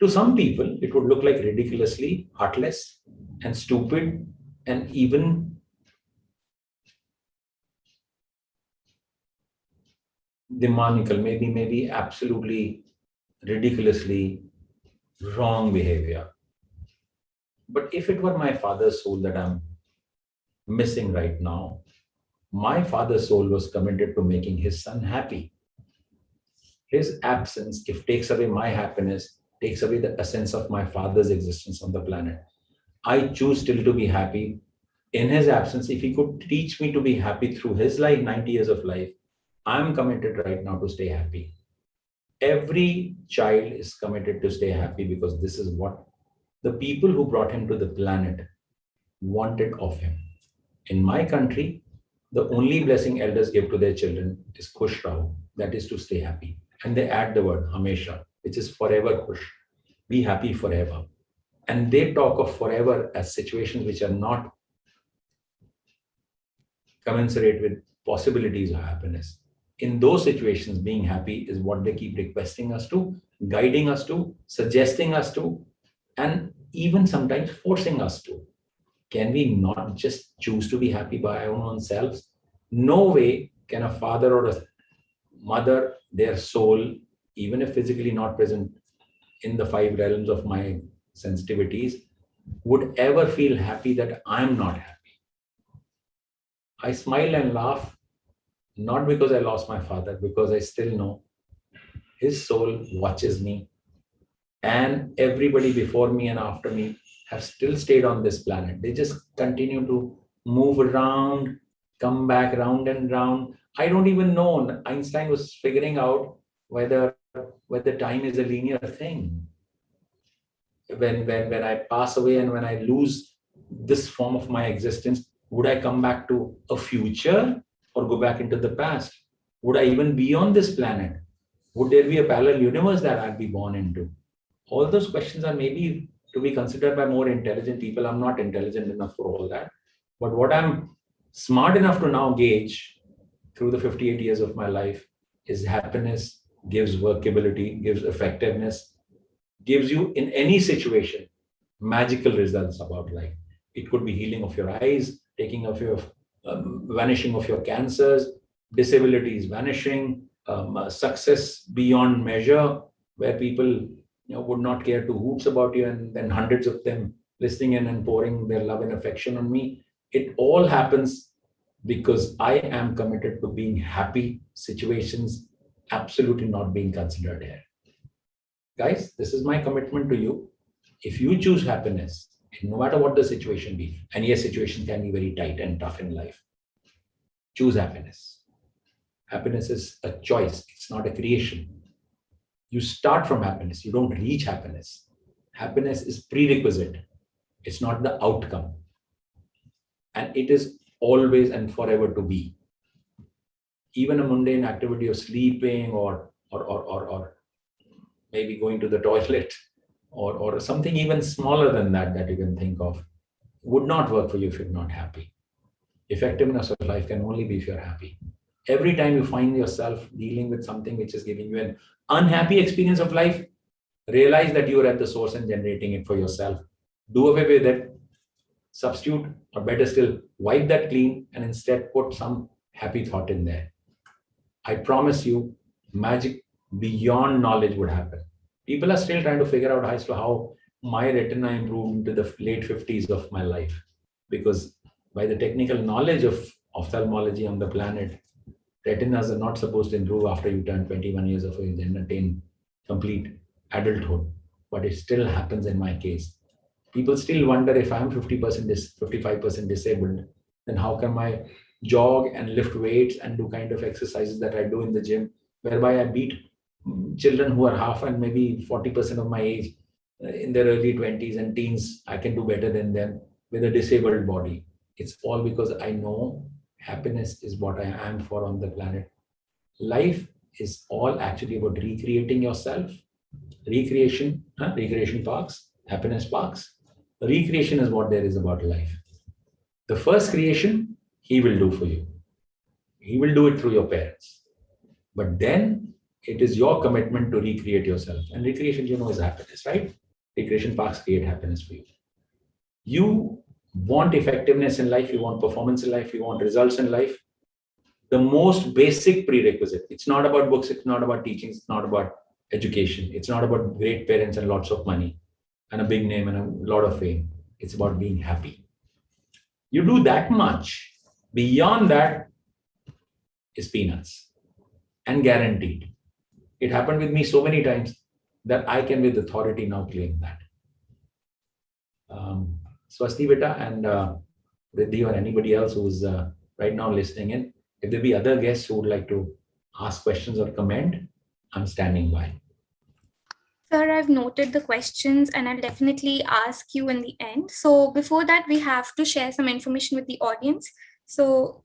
To some people, it would look like ridiculously heartless and stupid and even demonical, maybe absolutely ridiculously wrong behavior. But if it were my father's soul that I'm missing right now, my father's soul was committed to making his son happy. His absence, if takes away my happiness, takes away the essence of my father's existence on the planet. I choose still to be happy in his absence. If he could teach me to be happy through his life, 90 years of life, I'm committed right now to stay happy. Every child is committed to stay happy because this is what the people who brought him to the planet wanted of him. In my country, the only blessing elders give to their children is Khush Raho, that is to stay happy. And they add the word Hamesha, which is forever Khush, be happy forever. And they talk of forever as situations which are not commensurate with possibilities of happiness. In those situations, being happy is what they keep requesting us to, guiding us to, suggesting us to, and even sometimes forcing us to. Can we not just choose to be happy by our own selves? No way can a father or a mother, their soul, even if physically not present in the 5 realms of my sensitivities, would ever feel happy that I'm not happy. I smile and laugh, not because I lost my father, because I still know his soul watches me, and everybody before me and after me have still stayed on this planet. They just continue to move around, come back round and round. I don't even know. Einstein was figuring out whether time is a linear thing. When I pass away and when I lose this form of my existence, would I come back to a future or go back into the past? Would I even be on this planet? Would there be a parallel universe that I'd be born into? All those questions are maybe to be considered by more intelligent people. I'm not intelligent enough for all that. But what I'm smart enough to now gauge through the 58 years of my life is happiness gives workability, gives effectiveness, gives you in any situation magical results about life. It could be healing of your eyes, taking of your vanishing of your cancers, disabilities vanishing, success beyond measure, where people would not care two hoots about you, and then hundreds of them listening in and pouring their love and affection on me. It all happens because I am committed to being happy, situations absolutely not being considered here. Guys, this is my commitment to you. If you choose happiness, no matter what the situation be, and yes, situations can be very tight and tough in life, choose happiness. Happiness is a choice. It's not a creation. You start from happiness. You don't reach happiness. Happiness is prerequisite. It's not the outcome. And it is always and forever to be. Even a mundane activity of sleeping or maybe going to the toilet or something even smaller than that you can think of would not work for you if you're not happy. Effectiveness of life can only be if you're happy. Every time you find yourself dealing with something which is giving you an unhappy experience of life, realize that you are at the source and generating it for yourself. Do away with it, substitute, or better still, wipe that clean and instead put some happy thought in there. I promise you, magic beyond knowledge would happen. People are still trying to figure out as to how my retina improved into the late 50s of my life, because by the technical knowledge of ophthalmology on the planet, retinas are not supposed to improve after you turn 21 years of age and attain complete adulthood. But it still happens in my case. People still wonder if I'm 55% disabled, then how come I jog and lift weights and do kind of exercises that I do in the gym, whereby I beat children who are half and maybe 40% of my age in their early 20s and teens. I can do better than them with a disabled body. It's all because I know happiness is what I am for on the planet. Life is all actually about recreating yourself. Recreation parks, happiness parks. Recreation is what there is about life. The first creation, he will do for you. He will do it through your parents. But then it is your commitment to recreate yourself. And recreation, is happiness, right? Recreation parks create happiness for you. You want effectiveness in life, you want performance in life, you want results in life. the most basic prerequisite. It's not about books, it's not about teaching, it's not about education, it's not about great parents and lots of money and a big name and a lot of fame. It's about being happy. You do that much, beyond that is peanuts and guaranteed. It happened with me so many times that I can with authority now claim that. Swasti Beta and Riddhi or anybody else who's right now listening in, if there be other guests who would like to ask questions or comment, I'm standing by. Sir, I've noted the questions and I'll definitely ask you in the end. So before that, we have to share some information with the audience. So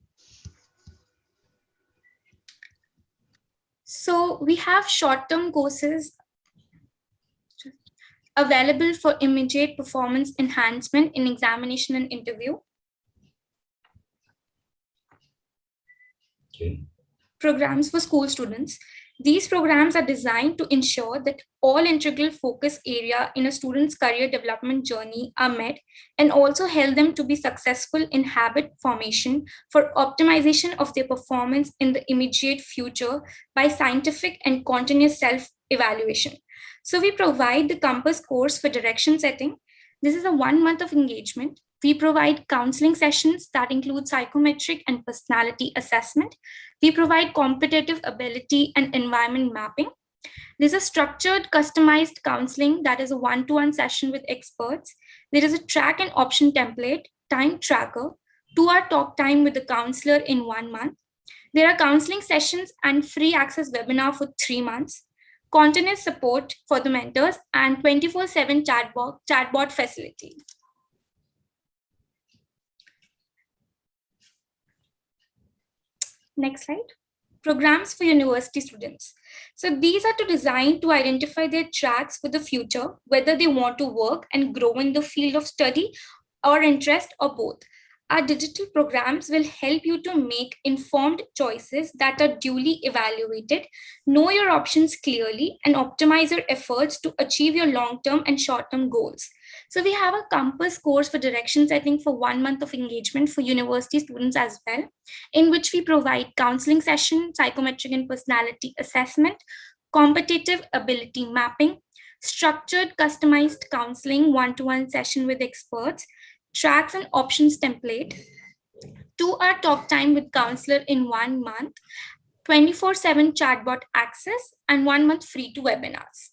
we have short-term courses available for immediate performance enhancement in examination and interview. Okay. Programs for school students. These programs are designed to ensure that all integral focus area in a student's career development journey are met and also help them to be successful in habit formation for optimization of their performance in the immediate future by scientific and continuous self-evaluation. So we provide the Compass course for direction setting. This is a 1 month of engagement. We provide counseling sessions that include psychometric and personality assessment. We provide competitive ability and environment mapping. There's a structured, customized counseling that is a one-to-one session with experts. There is a track and option template, time tracker, 2-hour talk time with the counselor in 1 month. There are counseling sessions and free access webinar for 3 months, continuous support for the mentors, and 24/7 chatbot facility. Next slide. Programs for university students. So these are designed to identify their tracks for the future, whether they want to work and grow in the field of study or interest or both. Our digital programs will help you to make informed choices that are duly evaluated, know your options clearly, and optimize your efforts to achieve your long-term and short-term goals. So we have a Compass course for direction setting for 1 month of engagement for university students as well, in which we provide counseling session, psychometric and personality assessment, competitive ability mapping, structured customized counseling, one-to-one session with experts, tracks and options template, 2-hour talk time with counselor in 1 month, 24/7 chatbot access, and 1 month free to webinars.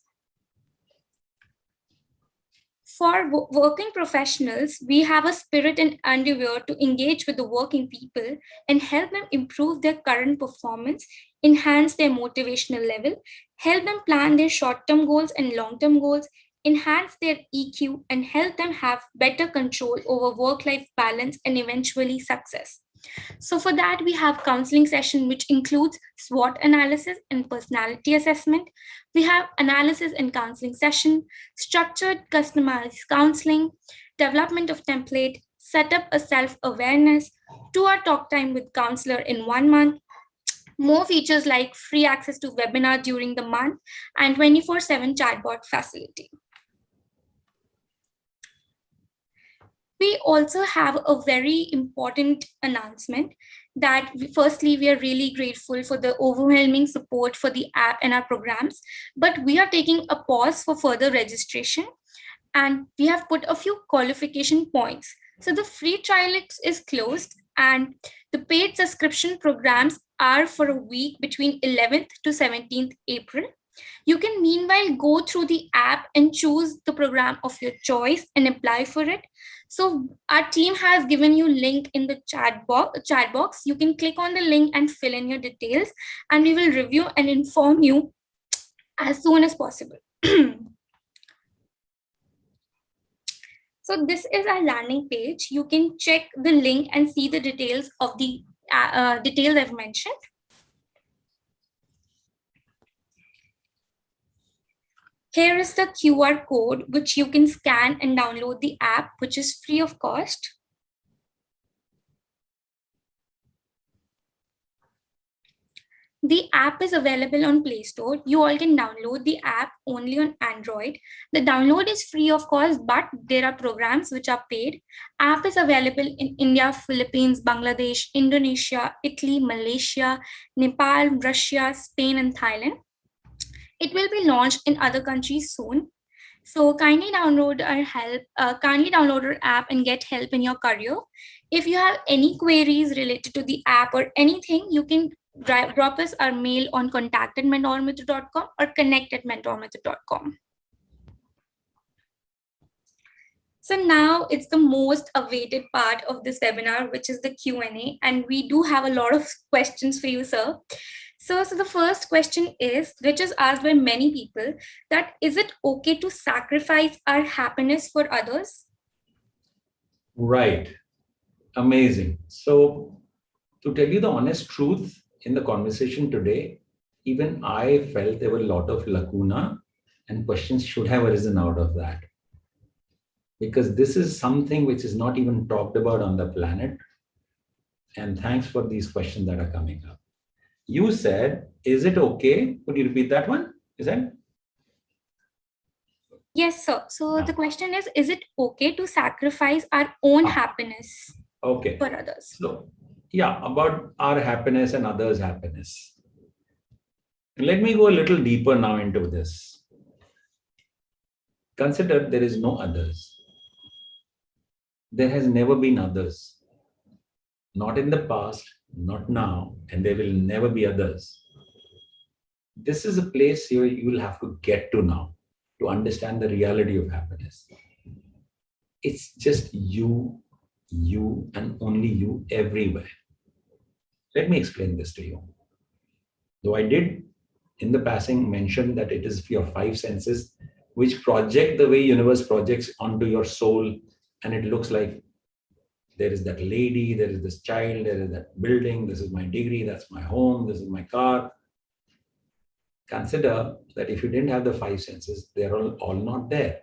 For working professionals, we have a spirit and endeavor to engage with the working people and help them improve their current performance, enhance their motivational level, help them plan their short-term goals and long-term goals, enhance their EQ, and help them have better control over work-life balance and eventually success. So for that, we have counseling session, which includes SWOT analysis and personality assessment. We have analysis and counseling session, structured customized counseling, development of template, set up a self-awareness, 2-hour talk time with counselor in 1 month, more features like free access to webinar during the month, and 24/7 chatbot facility. We also have a very important announcement that firstly, we are really grateful for the overwhelming support for the app and our programs, but we are taking a pause for further registration and we have put a few qualification points. So the free trial is closed and the paid subscription programs are for a week between 11th to 17th April. You can meanwhile go through the app and choose the program of your choice and apply for it. So our team has given you link in the chat box. You can click on the link and fill in your details and we will review and inform you as soon as possible. So this is our landing page. You can check the link and see the details of the details I've mentioned. Here is the QR code, which you can scan and download the app, which is free of cost. The app is available on Play Store. You all can download the app only on Android. The download is free, of course, but there are programs which are paid. App is available in India, Philippines, Bangladesh, Indonesia, Italy, Malaysia, Nepal, Russia, Spain, and Thailand. It will be launched in other countries soon. So kindly download our app and get help in your career. If you have any queries related to the app or anything, you can drop us our mail on contact@mentormitr.com or connect@mentormitr.com. So now it's the most awaited part of this webinar, which is the Q&A, and we do have a lot of questions for you, sir. So the first question is, which is asked by many people, that is it okay to sacrifice our happiness for others? Right. Amazing. So to tell you the honest truth, in the conversation today, even I felt there were a lot of lacuna and questions should have arisen out of that. Because this is something which is not even talked about on the planet. And thanks for these questions that are coming up. You said, is it okay? Could you repeat that one? Is that? Yes, sir. So the question is it okay to sacrifice our own happiness for others? So, yeah, about our happiness and others' happiness. Let me go a little deeper now into this. Consider there is no others. There has never been others. Not in the past, not now, and there will never be others. This is a place you will have to get to now to understand the reality of happiness. It's just you, and only you everywhere. Let me explain this to you. Though I did in the passing mention that it is your five senses which project the way universe projects onto your soul, and it looks like there is that lady, there is this child, there is that building, this is my degree, that's my home, this is my car. Consider that if you didn't have the five senses, they're all not there.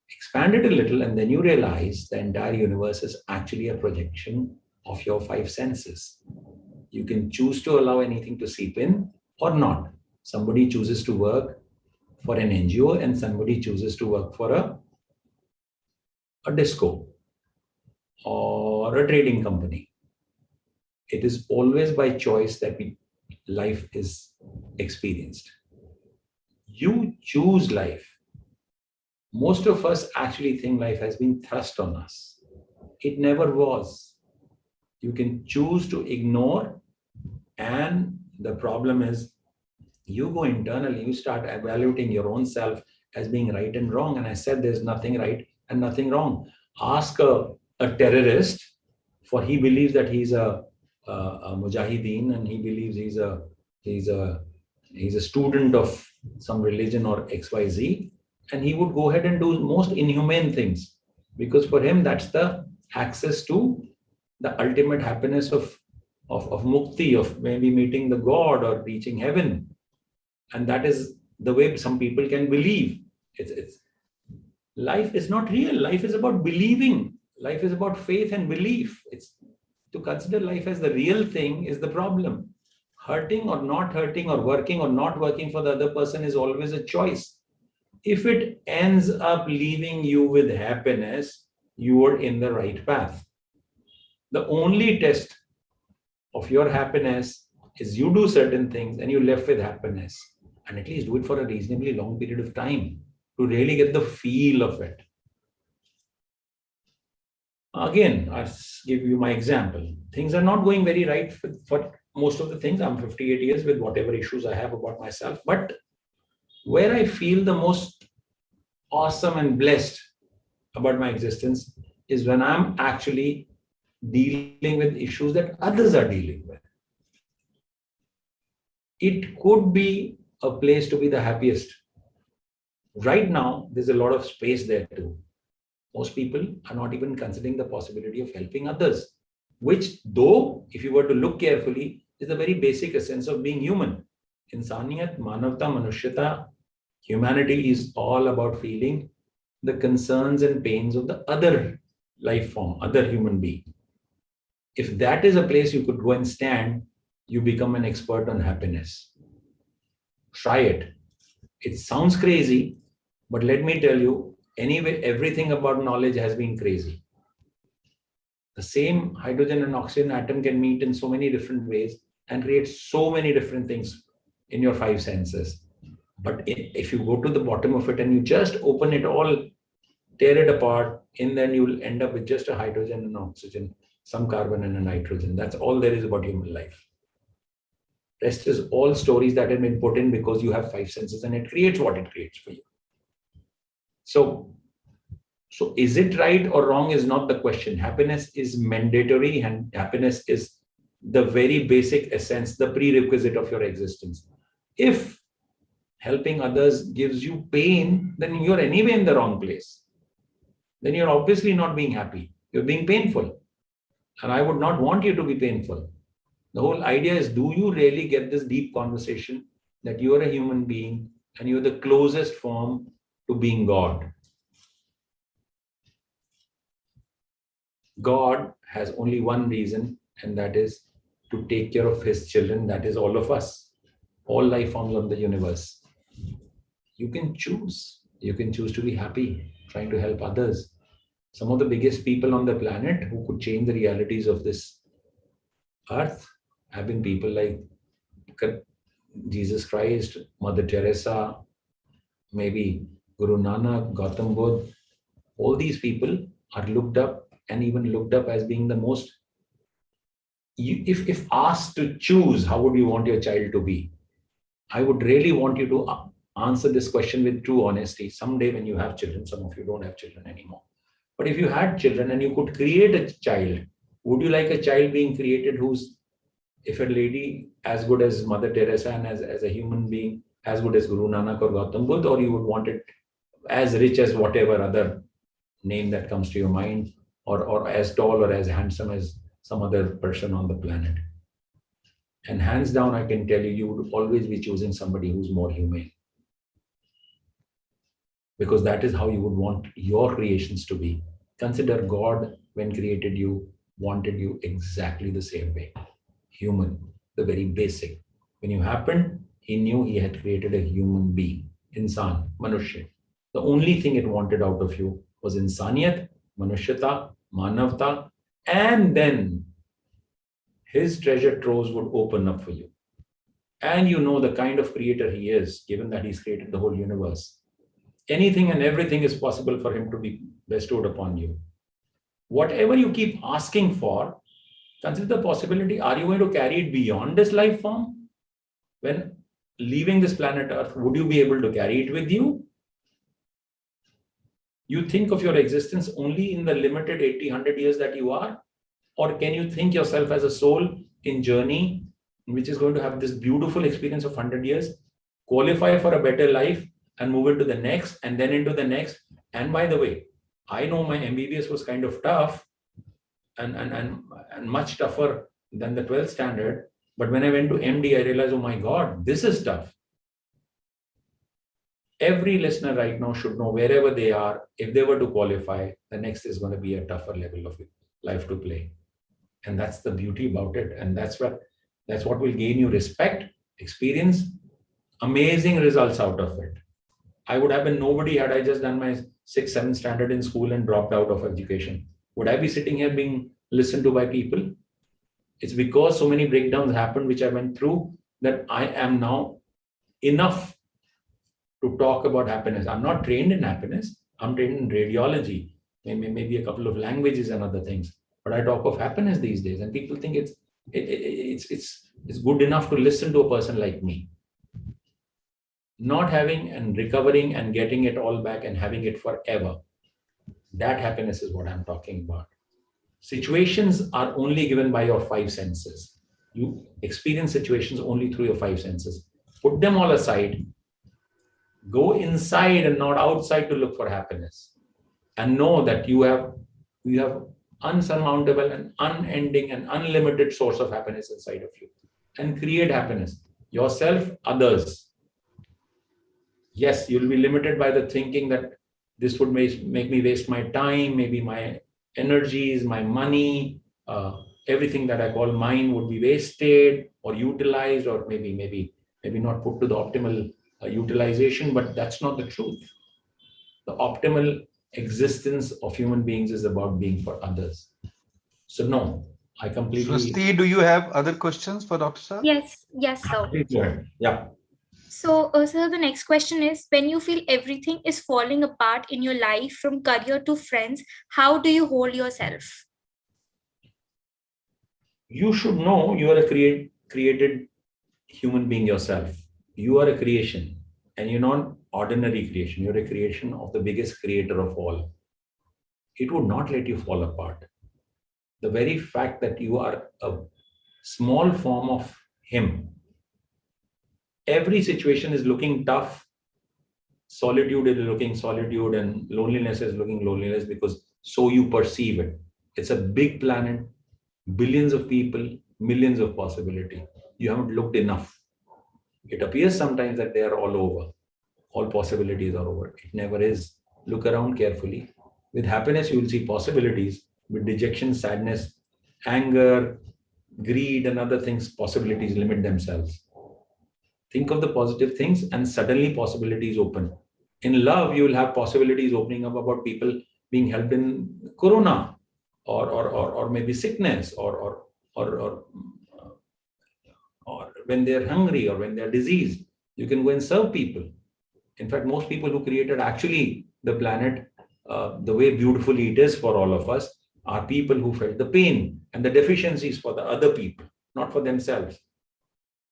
Expand it a little and then you realize the entire universe is actually a projection of your five senses. You can choose to allow anything to seep in or not. Somebody chooses to work for an NGO and somebody chooses to work for a disco or a trading company. It is always by choice that life is experienced. You choose life. Most of us actually think life has been thrust on us. It never was. You can choose to ignore, and the problem is you go internally, you start evaluating your own self as being right and wrong. And I said there's nothing right and nothing wrong. Ask a terrorist, for he believes that he's a mujahideen, and he believes he's a student of some religion or XYZ, and he would go ahead and do most inhumane things, because for him that's the access to the ultimate happiness of mukti, of maybe meeting the God or reaching heaven. And that is the way some people can believe. It's life is not real. Life is about believing. Life is about faith and belief. It's to consider life as the real thing is the problem. Hurting or not hurting, or working or not working for the other person is always a choice. If it ends up leaving you with happiness, you are in the right path. The only test of your happiness is you do certain things and you left with happiness, and at least do it for a reasonably long period of time to really get the feel of it. Again, I'll give you my example. Things are not going very right for most of the things. I'm 58 years with whatever issues I have about myself. But where I feel the most awesome and blessed about my existence is when I'm actually dealing with issues that others are dealing with. It could be a place to be the happiest. Right now, there's a lot of space there too. Most people are not even considering the possibility of helping others, which, though, if you were to look carefully, is the very basic essence of being human. Insaniyat, manavta, manushyata, humanity is all about feeling the concerns and pains of the other life form, other human being. If that is a place you could go and stand, you become an expert on happiness. Try it. It sounds crazy, but let me tell you, anyway, everything about knowledge has been crazy. The same hydrogen and oxygen atom can meet in so many different ways and create so many different things in your five senses. But if you go to the bottom of it and you just open it all, tear it apart, and then you'll end up with just a hydrogen and oxygen, some carbon and a nitrogen. That's all there is about human life. Rest is all stories that have been put in because you have five senses and it creates what it creates for you. So is it right or wrong is not the question. Happiness is mandatory, and happiness is the very basic essence, the prerequisite of your existence. If helping others gives you pain, then you're anyway in the wrong place. Then you're obviously not being happy. You're being painful. And I would not want you to be painful. The whole idea is, do you really get this deep conversation that you're a human being and you're the closest form to being God? God has only one reason, and that is to take care of his children. That is all of us, all life forms of the universe. You can choose. You can choose to be happy, trying to help others. Some of the biggest people on the planet who could change the realities of this earth have been people like Jesus Christ, Mother Teresa, maybe Guru Nanak, Gautam Buddha. All these people are looked up and even looked up as being the most. If asked to choose, how would you want your child to be? I would really want you to answer this question with true honesty. Someday when you have children, some of you don't have children anymore. But if you had children and you could create a child, would you like a child being created who's, if a lady as good as Mother Teresa and as a human being, as good as Guru Nanak or Gautam Buddha, or you would want it as rich as whatever other name that comes to your mind, or as tall or as handsome as some other person on the planet? And hands down, I can tell you, you would always be choosing somebody who's more humane. Because that is how you would want your creations to be. Consider God, when created you, wanted you exactly the same way. Human, the very basic. When you happened, he knew he had created a human being, insan, manushya. The only thing it wanted out of you was insaniyat, manushyata, manavta, and then his treasure troves would open up for you. And you know the kind of creator he is, given that he's created the whole universe. Anything and everything is possible for him to be bestowed upon you. Whatever you keep asking for, consider the possibility, are you going to carry it beyond this life form? When leaving this planet Earth, would you be able to carry it with you? You think of your existence only in the limited 80, 100 years that you are? Or can you think yourself as a soul in journey, which is going to have this beautiful experience of 100 years, qualify for a better life, and move into the next, and then into the next? And by the way, I know my MBBS was kind of tough and much tougher than the 12th standard. But when I went to MD, I realized, oh my God, this is tough. Every listener right now should know, wherever they are, if they were to qualify, the next is going to be a tougher level of life to play. And that's the beauty about it. And that's what will gain you respect, experience, amazing results out of it. I would have been nobody had I just done my 6th, 7th standard in school and dropped out of education. Would I be sitting here being listened to by people? It's because so many breakdowns happened, which I went through, that I am now enough to talk about happiness. I'm not trained in happiness. I'm trained in radiology, maybe a couple of languages and other things. But I talk of happiness these days, and people think it's good enough to listen to a person like me. Not having and recovering and getting it all back and having it forever. That happiness is what I'm talking about. Situations are only given by your five senses. You experience situations only through your five senses. Put them all aside. Go inside and not outside to look for happiness. And know that you have unsurmountable and unending and unlimited source of happiness inside of you. And create happiness. Yourself, others. Yes, you'll be limited by the thinking that this would make me waste my time, maybe my energies, my money, everything that I call mine would be wasted or utilized, or maybe not put to the optimal utilization, but that's not the truth. The optimal existence of human beings is about being for others. So no, I completely... Swasti, do you have other questions for Dr. Sir? Yes, sir. Please go ahead. Yeah. So, sir, the next question is, when you feel everything is falling apart in your life from career to friends, how do you hold yourself? You should know you are a created human being yourself. You are a creation, and you're not ordinary creation. You're a creation of the biggest creator of all. It would not let you fall apart. The very fact that you are a small form of him. Every situation is looking tough. Solitude is looking solitude, and loneliness is looking loneliness, because so you perceive it. It's a big planet, billions of people, millions of possibility. You haven't looked enough. It appears sometimes that they are all over. All possibilities are over. It never is. Look around carefully. With happiness, you will see possibilities. With dejection, sadness, anger, greed, and other things, possibilities limit themselves. Think of the positive things, and suddenly possibilities open. In love, you will have possibilities opening up about people being helped in corona, or maybe sickness, or when they're hungry or when they're diseased. You can go and serve people. In fact, most people who created actually the planet, the way beautifully it is for all of us, are people who felt the pain and the deficiencies for the other people, not for themselves.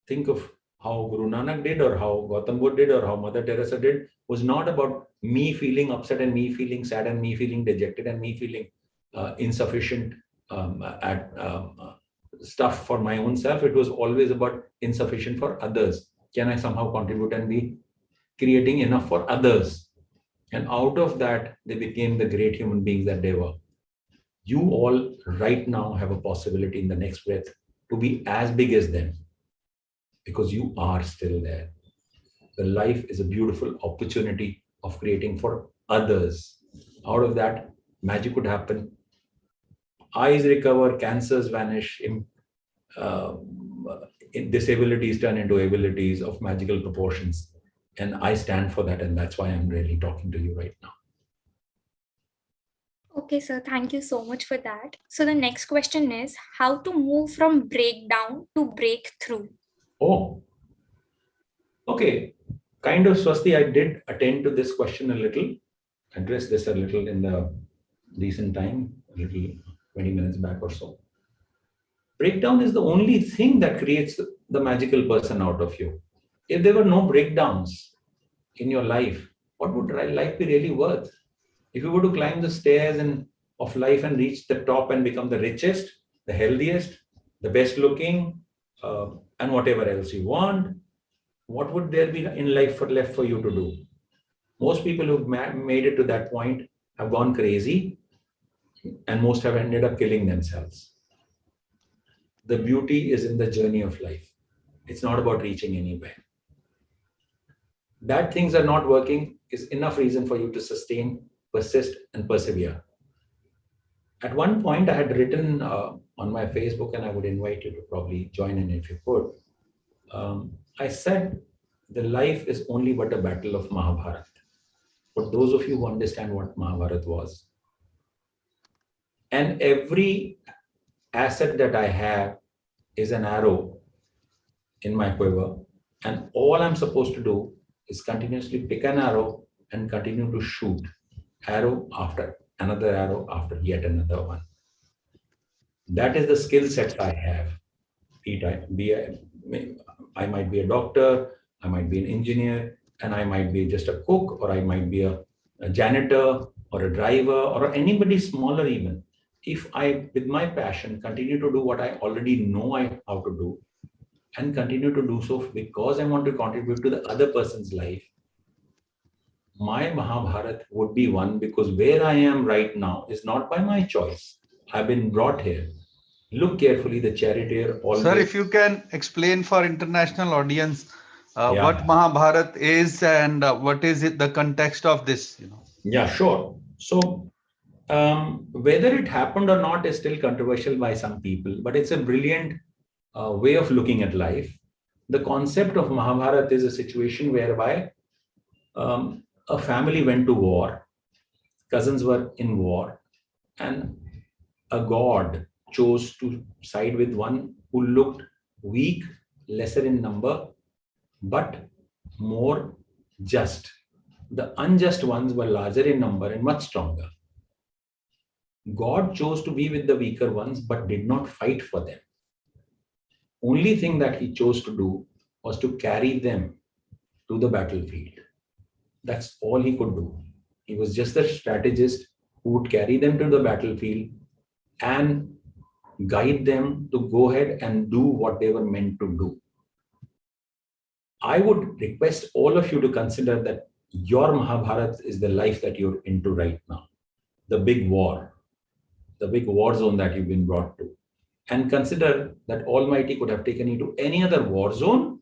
Think of how Guru Nanak did, or how Gautam Buddha did, or how Mother Teresa did. Was not about me feeling upset and me feeling sad and me feeling dejected and me feeling insufficient stuff for my own self. It was always about insufficient for others. Can I somehow contribute and be creating enough for others? And out of that, they became the great human beings that they were. You all right now have a possibility in the next breath to be as big as them, because you are still there. The life is a beautiful opportunity of creating for others. Out of that, magic could happen. Eyes recover, cancers vanish, disabilities turn into abilities of magical proportions. And I stand for that, and that's why I'm really talking to you right now. Okay, sir, thank you so much for that. So the next question is, how to move from breakdown to breakthrough? Oh, okay. Kind of, Swasti, I did attend to this question a little, address this a little in the recent time, a little 20 minutes back or so. Breakdown is the only thing that creates the magical person out of you. If there were no breakdowns in your life, what would life be really worth? If you were to climb the stairs of life and reach the top and become the richest, the healthiest, the best looking, and whatever else you want, what would there be in life left for you to do? Most people who've made it to that point have gone crazy, and most have ended up killing themselves. The beauty is in the journey of life. It's not about reaching anywhere. That things are not working is enough reason for you to sustain, persist, and persevere. At one point, I had written on my Facebook, and I would invite you to probably join in if you could. I said, the life is only but a battle of Mahabharata. For those of you who understand what Mahabharata was. And every asset that I have is an arrow in my quiver. And all I'm supposed to do is continuously pick an arrow and continue to shoot arrow after another arrow after yet another one. That is the skill set I have. I might be a doctor, I might be an engineer, and I might be just a cook, or I might be a janitor or a driver, or anybody smaller even. If I, with my passion, continue to do what I already know how to do, and continue to do so because I want to contribute to the other person's life, my Mahabharata would be won, because where I am right now is not by my choice. I've been brought here. Look carefully, the charioteer always... Sir, if you can explain for international audience what Mahabharata is and what is it, the context of this? Yeah, sure. So Whether it happened or not is still controversial by some people, but it's a brilliant way of looking at life. The concept of Mahabharata is a situation whereby a family went to war, cousins were in war, and a god chose to side with one who looked weak, lesser in number, but more just. The unjust ones were larger in number and much stronger. God chose to be with the weaker ones, but did not fight for them. Only thing that he chose to do was to carry them to the battlefield. That's all he could do. He was just a strategist who would carry them to the battlefield and guide them to go ahead and do what they were meant to do. I would request all of you to consider that your Mahabharata is the life that you're into right now, the big war zone that you've been brought to. And consider that Almighty could have taken you to any other war zone,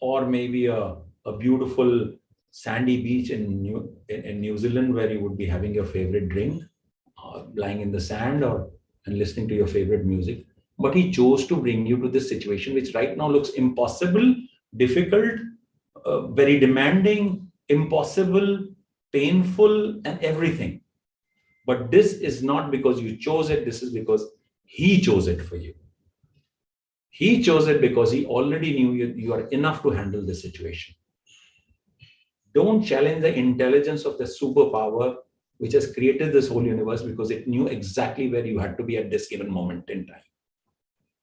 or maybe a beautiful sandy beach in New Zealand where you would be having your favorite drink, lying in the sand and listening to your favorite music. But he chose to bring you to this situation, which right now looks impossible, difficult, very demanding, impossible, painful, and everything. But this is not because you chose it. This is because he chose it for you. He chose it because he already knew you are enough to handle the situation. Don't challenge the intelligence of the superpower which has created this whole universe, because it knew exactly where you had to be at this given moment in time.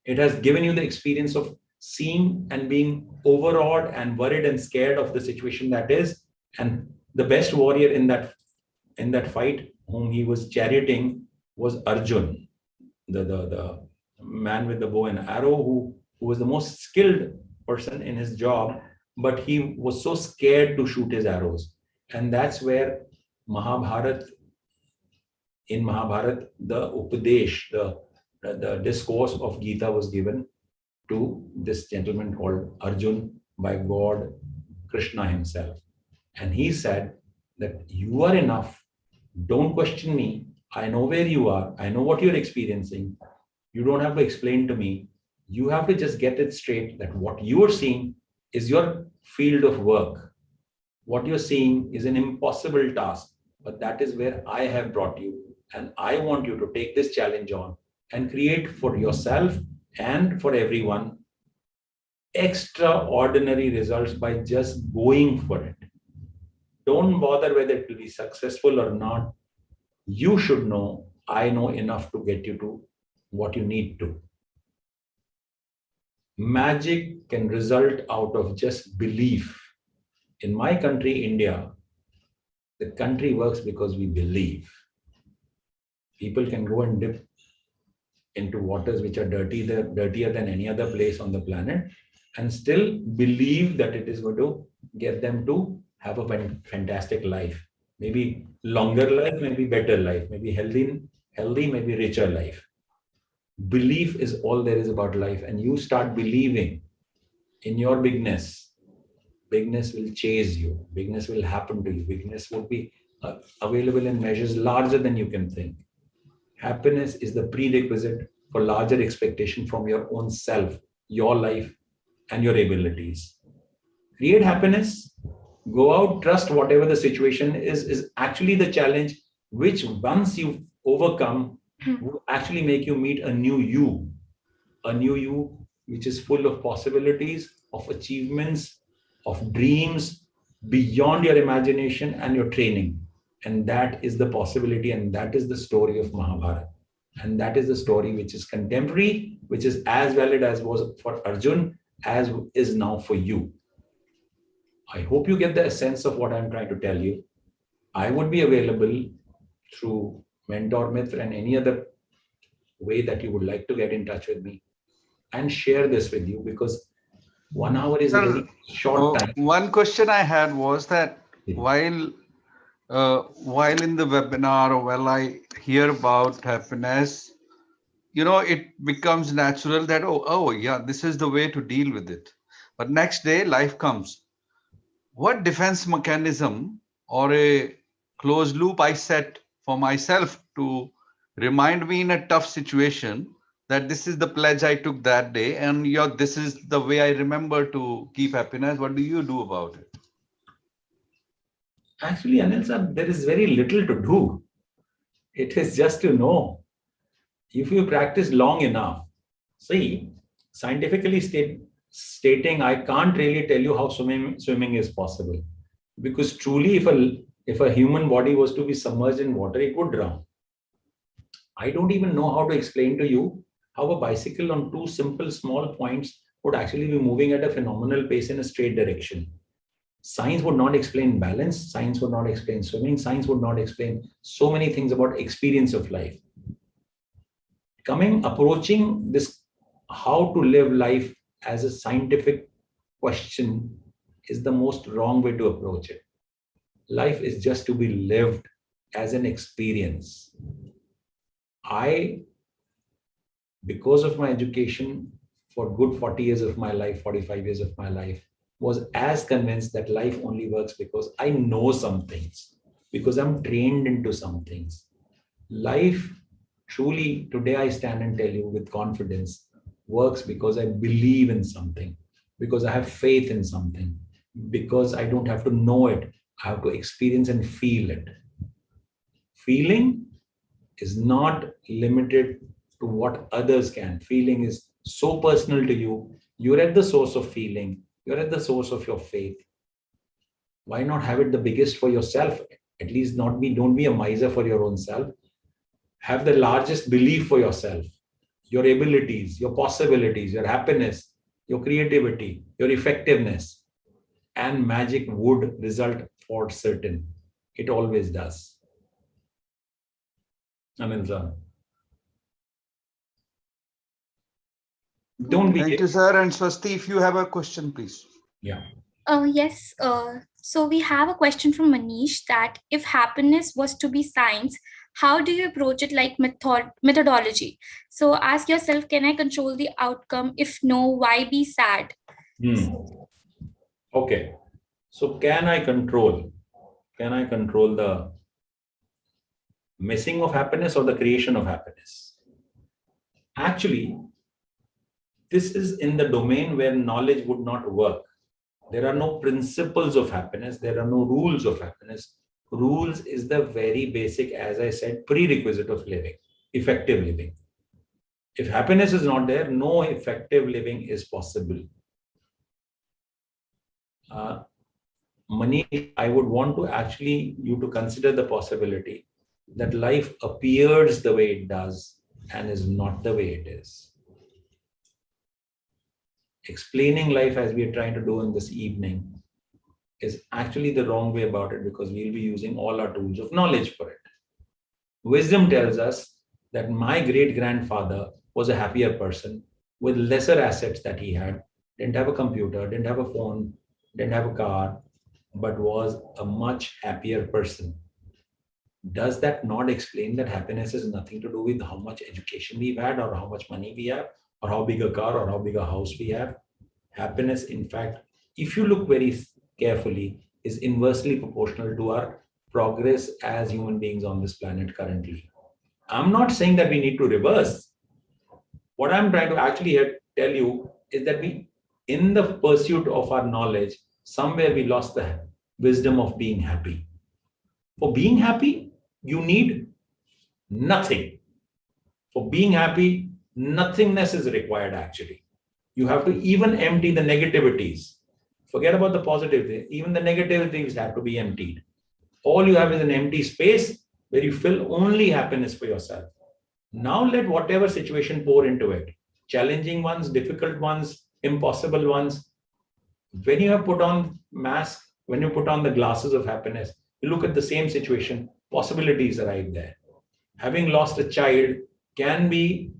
It has given you the experience of seeing and being overawed and worried and scared of the situation that is. And the best warrior in that fight, whom he was charioting, was Arjun, the man with the bow and arrow, who was the most skilled person in his job, but he was so scared to shoot his arrows. And that's where in Mahabharata, the Upadesh, the discourse of Gita was given to this gentleman called Arjun by God, Krishna himself. And he said that you are enough. Don't question me. I know where you are. I know what you're experiencing. You don't have to explain to me. You have to just get it straight that what you are seeing is your field of work. What you're seeing is an impossible task, but that is where I have brought you. And I want you to take this challenge on and create for yourself and for everyone extraordinary results by just going for it. Don't bother whether it will be successful or not. You should know, I know enough to get you to what you need to. Magic can result out of just belief. In my country, India, the country works because we believe. People can go and dip into waters which are dirtier than any other place on the planet, and still believe that it is going to get them to have a fantastic life. Maybe longer life, maybe better life, maybe healthy, maybe richer life. Belief is all there is about life, and you start believing in your bigness. Bigness will chase you. Bigness will happen to you. Bigness will be available in measures larger than you can think. Happiness is the prerequisite for larger expectation from your own self, your life, and your abilities. Create happiness. Go out, trust whatever the situation is actually the challenge, which once you overcome will actually make you meet a new you which is full of possibilities, of achievements, of dreams beyond your imagination and your training. And that is the possibility, and that is the story of Mahabharata. And that is the story which is contemporary, which is as valid as was for Arjun, as is now for you. I hope you get the essence of what I'm trying to tell you. I would be available through MentorMitr and any other way that you would like to get in touch with me and share this with you, because 1 hour is a very short time. One question I had was that while in the webinar, or while I hear about happiness, it becomes natural that, oh yeah, this is the way to deal with it. But next day, life comes. What defense mechanism or a closed loop I set for myself to remind me in a tough situation that this is the pledge I took that day, and this is the way I remember to keep happiness. What do you do about it? Actually, Anil sir, there is very little to do. It is just to know. If you practice long enough, see, scientifically stating, I can't really tell you how swimming is possible. Because truly, if a human body was to be submerged in water, it would drown. I don't even know how to explain to you how a bicycle on two simple small points would actually be moving at a phenomenal pace in a straight direction. Science would not explain balance. Science would not explain swimming. Science would not explain so many things about experience of life. Approaching this, how to live life as a scientific question is the most wrong way to approach it. Life is just to be lived as an experience. Because of my education for good 40 years of my life, 45 years of my life, was as convinced that life only works because I know some things, because I'm trained into some things. Life truly, today I stand and tell you with confidence, works because I believe in something, because I have faith in something, because I don't have to know it, I have to experience and feel it. Feeling is not limited to what others can. Feeling is so personal to you. You're at the source of feeling. You're at the source of your faith. Why not have it the biggest for yourself? At least don't be a miser for your own self. Have the largest belief for yourself, your abilities, your possibilities, your happiness, your creativity, your effectiveness, and magic would result for certain. It always does. Anil sir. Don't be. Thank you, sir. And Swasti, if you have a question, please. Yeah. Yes. So we have a question from Manish that if happiness was to be science, how do you approach it like methodology? So ask yourself, can I control the outcome? If no, why be sad? Okay. So can I control the missing of happiness or the creation of happiness? Actually, this is in the domain where knowledge would not work. There are no principles of happiness. There are no rules of happiness. Rules is the very basic, as I said, prerequisite of living, effective living. If happiness is not there, no effective living is possible. Manish, I would want to actually you to consider the possibility that life appears the way it does and is not the way it is. Explaining life as we are trying to do in this evening is actually the wrong way about it, because we'll be using all our tools of knowledge for it. Wisdom tells us that my great-grandfather was a happier person with lesser assets that he had, didn't have a computer, didn't have a phone, didn't have a car, but was a much happier person. Does that not explain that happiness has nothing to do with how much education we've had or how much money we have or how big a car or how big a house we have? Happiness, in fact, if you look very carefully, is inversely proportional to our progress as human beings on this planet currently. I'm not saying that we need to reverse. What I'm trying to actually tell you is that we, in the pursuit of our knowledge, somewhere we lost the wisdom of being happy. For being happy, you need nothing. For being happy, nothingness is required actually. You have to even empty the negativities. Forget about the positive. Even the negativities have to be emptied. All you have is an empty space where you fill only happiness for yourself. Now let whatever situation pour into it. Challenging ones, difficult ones, impossible ones. When you have put on mask, when you put on the glasses of happiness, you look at the same situation, possibilities arrive there. Having lost a child can be,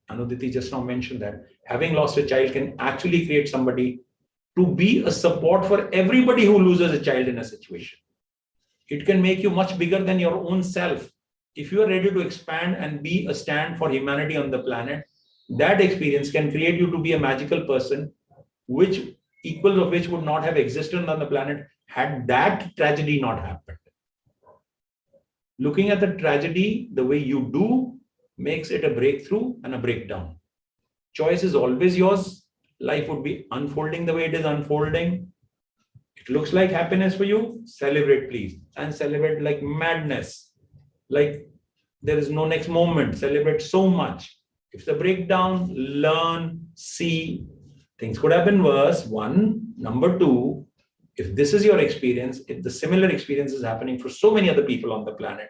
Anuditi just now mentioned that, having lost a child can actually create somebody to be a support for everybody who loses a child in a situation. It can make you much bigger than your own self. If you are ready to expand and be a stand for humanity on the planet, that experience can create you to be a magical person, which equals of which would not have existed on the planet had that tragedy not happened. Looking at the tragedy the way you do makes it a breakthrough and a breakdown. Choice is always yours. Life would be unfolding the way it is unfolding. It looks like happiness for you. Celebrate, please. And celebrate like madness. Like there is no next moment. Celebrate so much. If it's a breakdown, learn, see. Things could have been worse. One. Number two, if this is your experience, if the similar experience is happening for so many other people on the planet,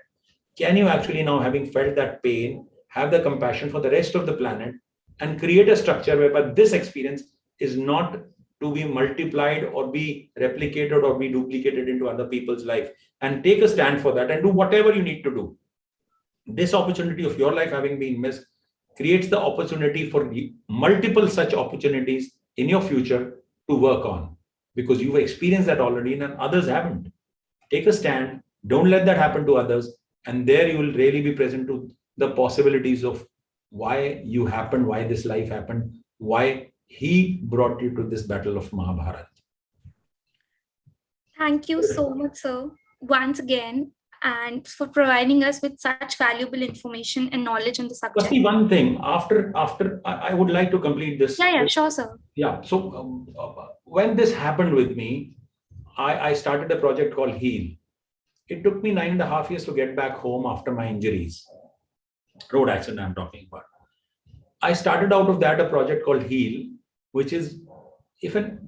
can you actually now, having felt that pain, have the compassion for the rest of the planet and create a structure whereby this experience is not to be multiplied or be replicated or be duplicated into other people's life, and take a stand for that and do whatever you need to do. This opportunity of your life having been missed creates the opportunity for multiple such opportunities in your future to work on, because you've experienced that already and others haven't. Take a stand. Don't let that happen to others. And there you will really be present to the possibilities of why you happened, why this life happened, why he brought you to this battle of Mahabharata. Thank you so much, sir, once again, and for providing us with such valuable information and knowledge on the subject. Just one thing, after I would like to complete this. Yeah, sure, sir. Yeah, so when this happened with me, I started a project called HEAL. It took me 9.5 years to get back home after my injuries. Road accident I'm talking about. I started out of that a project called HEAL, which is, if an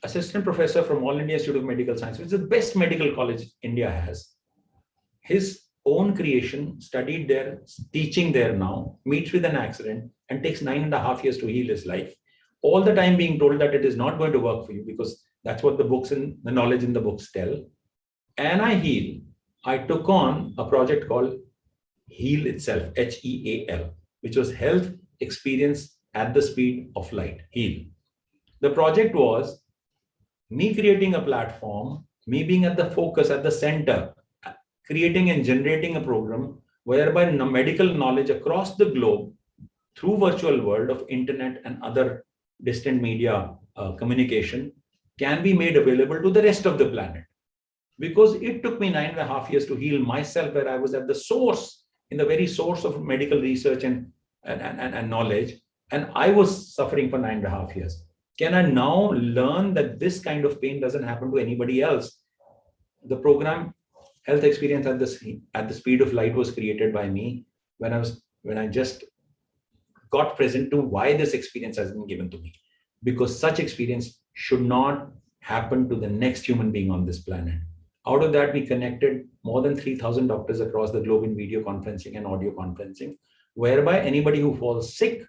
assistant professor from All India Institute of Medical Science, which is the best medical college India has, his own creation, studied there, teaching there now, meets with an accident and takes 9.5 years to heal his life. All the time being told that it is not going to work for you, because that's what the books and the knowledge in the books tell. And I took on a project called HEAL itself, HEAL, which was Health Experience at the Speed of Light, HEAL. The project was me creating a platform, me being at the focus, at the center, creating and generating a program whereby medical knowledge across the globe through virtual world of internet and other distant media communication can be made available to the rest of the planet. Because it took me 9.5 years to heal myself, where I was at the source, in the very source of medical research and knowledge, and I was suffering for 9.5 years. Can I now learn that this kind of pain doesn't happen to anybody else? The program Health Experience at the Speed of Light was created by me when I just got present to why this experience has been given to me, because such experience should not happen to the next human being on this planet. Out of that, we connected more than 3,000 doctors across the globe in video conferencing and audio conferencing, whereby anybody who falls sick,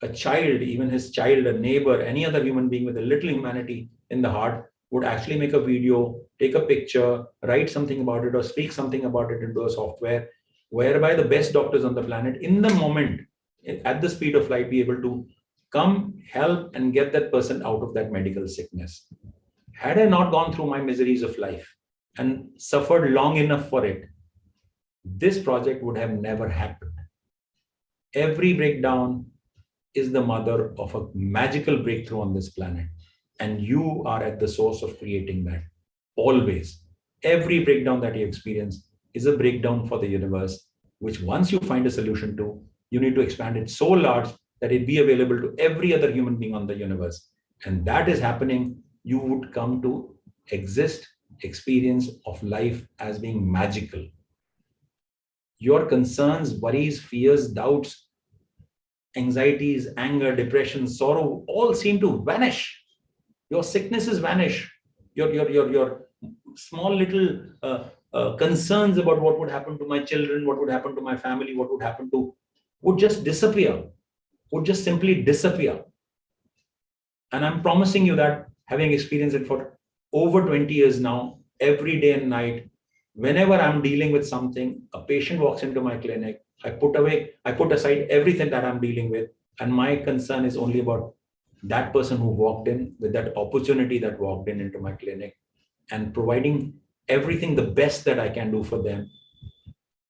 a child, even his child, a neighbor, any other human being with a little humanity in the heart, would actually make a video, take a picture, write something about it, or speak something about it into a software, whereby the best doctors on the planet, in the moment, at the speed of light, be able to come, help, and get that person out of that medical sickness. Had I not gone through my miseries of life and suffered long enough for it, this project would have never happened. Every breakdown is the mother of a magical breakthrough on this planet. And you are at the source of creating that. Always. Every breakdown that you experience is a breakdown for the universe, which once you find a solution to, you need to expand it so large that it be available to every other human being on the universe. And that is happening. You would come to experience of life as being magical. Your concerns, worries, fears, doubts, anxieties, anger, depression, sorrow, all seem to vanish. Your sicknesses vanish. Your small little concerns about what would happen to my children, what would happen to my family, what would happen to, would just disappear, would just simply disappear. And I'm promising you that, having experienced it for over 20 years now, every day and night, whenever I'm dealing with something, a patient walks into my clinic, I put aside everything that I'm dealing with, and my concern is only about that person who walked in, with that opportunity that walked in into my clinic, and providing everything the best that I can do for them.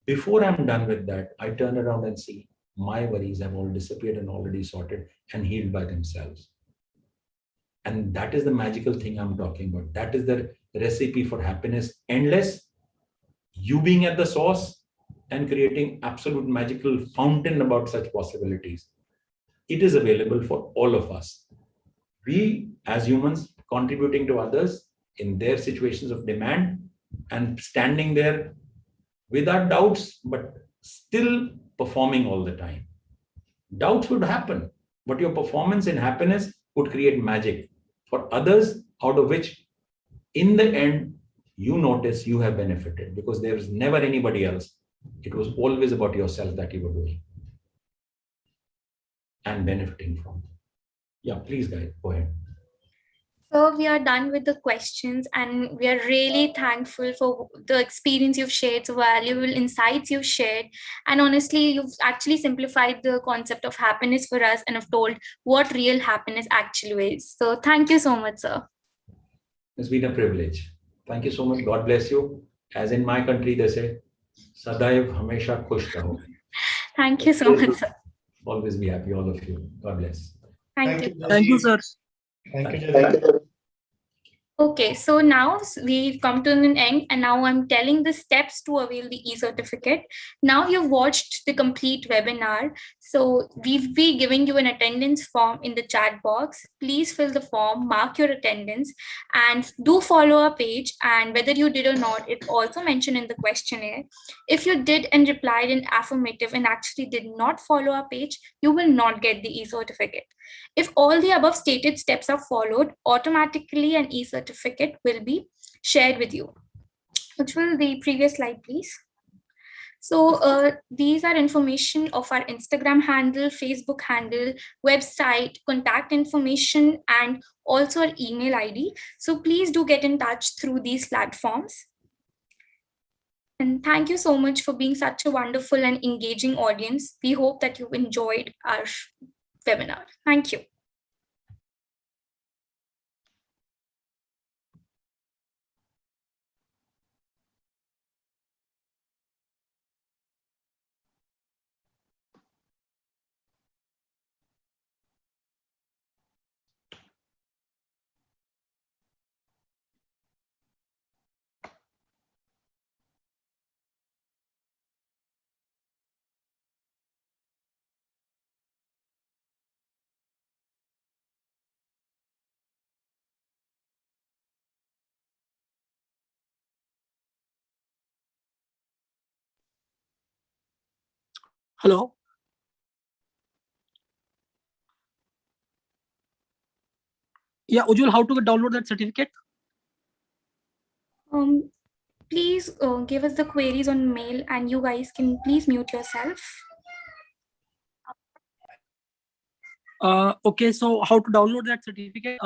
Before I'm done with that, I turn around and see my worries have all disappeared and already sorted and healed by themselves. And that is the magical thing I'm talking about. That is the recipe for happiness, endless, you being at the source and creating absolute magical fountain about such possibilities. It is available for all of us. We as humans contributing to others in their situations of demand and standing there with our doubts, but still performing all the time. Doubts would happen, but your performance in happiness would create magic for others, out of which in the end, you notice you have benefited, because there is never anybody else. It was always about yourself that you were doing and benefiting from. Yeah, please guys, go ahead. So we are done with the questions, and we are really thankful for the experience you've shared, so valuable insights you've shared. And honestly, you've actually simplified the concept of happiness for us and have told what real happiness actually is. So thank you so much, sir. It's been a privilege. Thank you so much. God bless you. As in my country, they say, Sadaiv Hamesha Khush Raho. Thank you so much, sir. Always be happy, all of you. God bless. Thank you. Thank you, sir. Thank you, Jaideep. Okay, so now we've come to an end, and now I'm telling the steps to avail the e-certificate. Now you've watched the complete webinar, so we'll be giving you an attendance form in the chat box. Please fill the form, mark your attendance, and do follow our page. And whether you did or not, it's also mentioned in the questionnaire. If you did and replied in affirmative and actually did not follow our page, you will not get the e-certificate. If all the above stated steps are followed, automatically an e-certificate will be shared with you. Which will the previous slide, please? So these are information of our Instagram handle, Facebook handle, website, contact information, and also our email ID. So please do get in touch through these platforms. And thank you so much for being such a wonderful and engaging audience. We hope that you enjoyed our webinar. Thank you. Hello. Yeah, Ujjwal, how to download that certificate? Please give us the queries on mail, and you guys can please mute yourself. Okay, so how to download that certificate?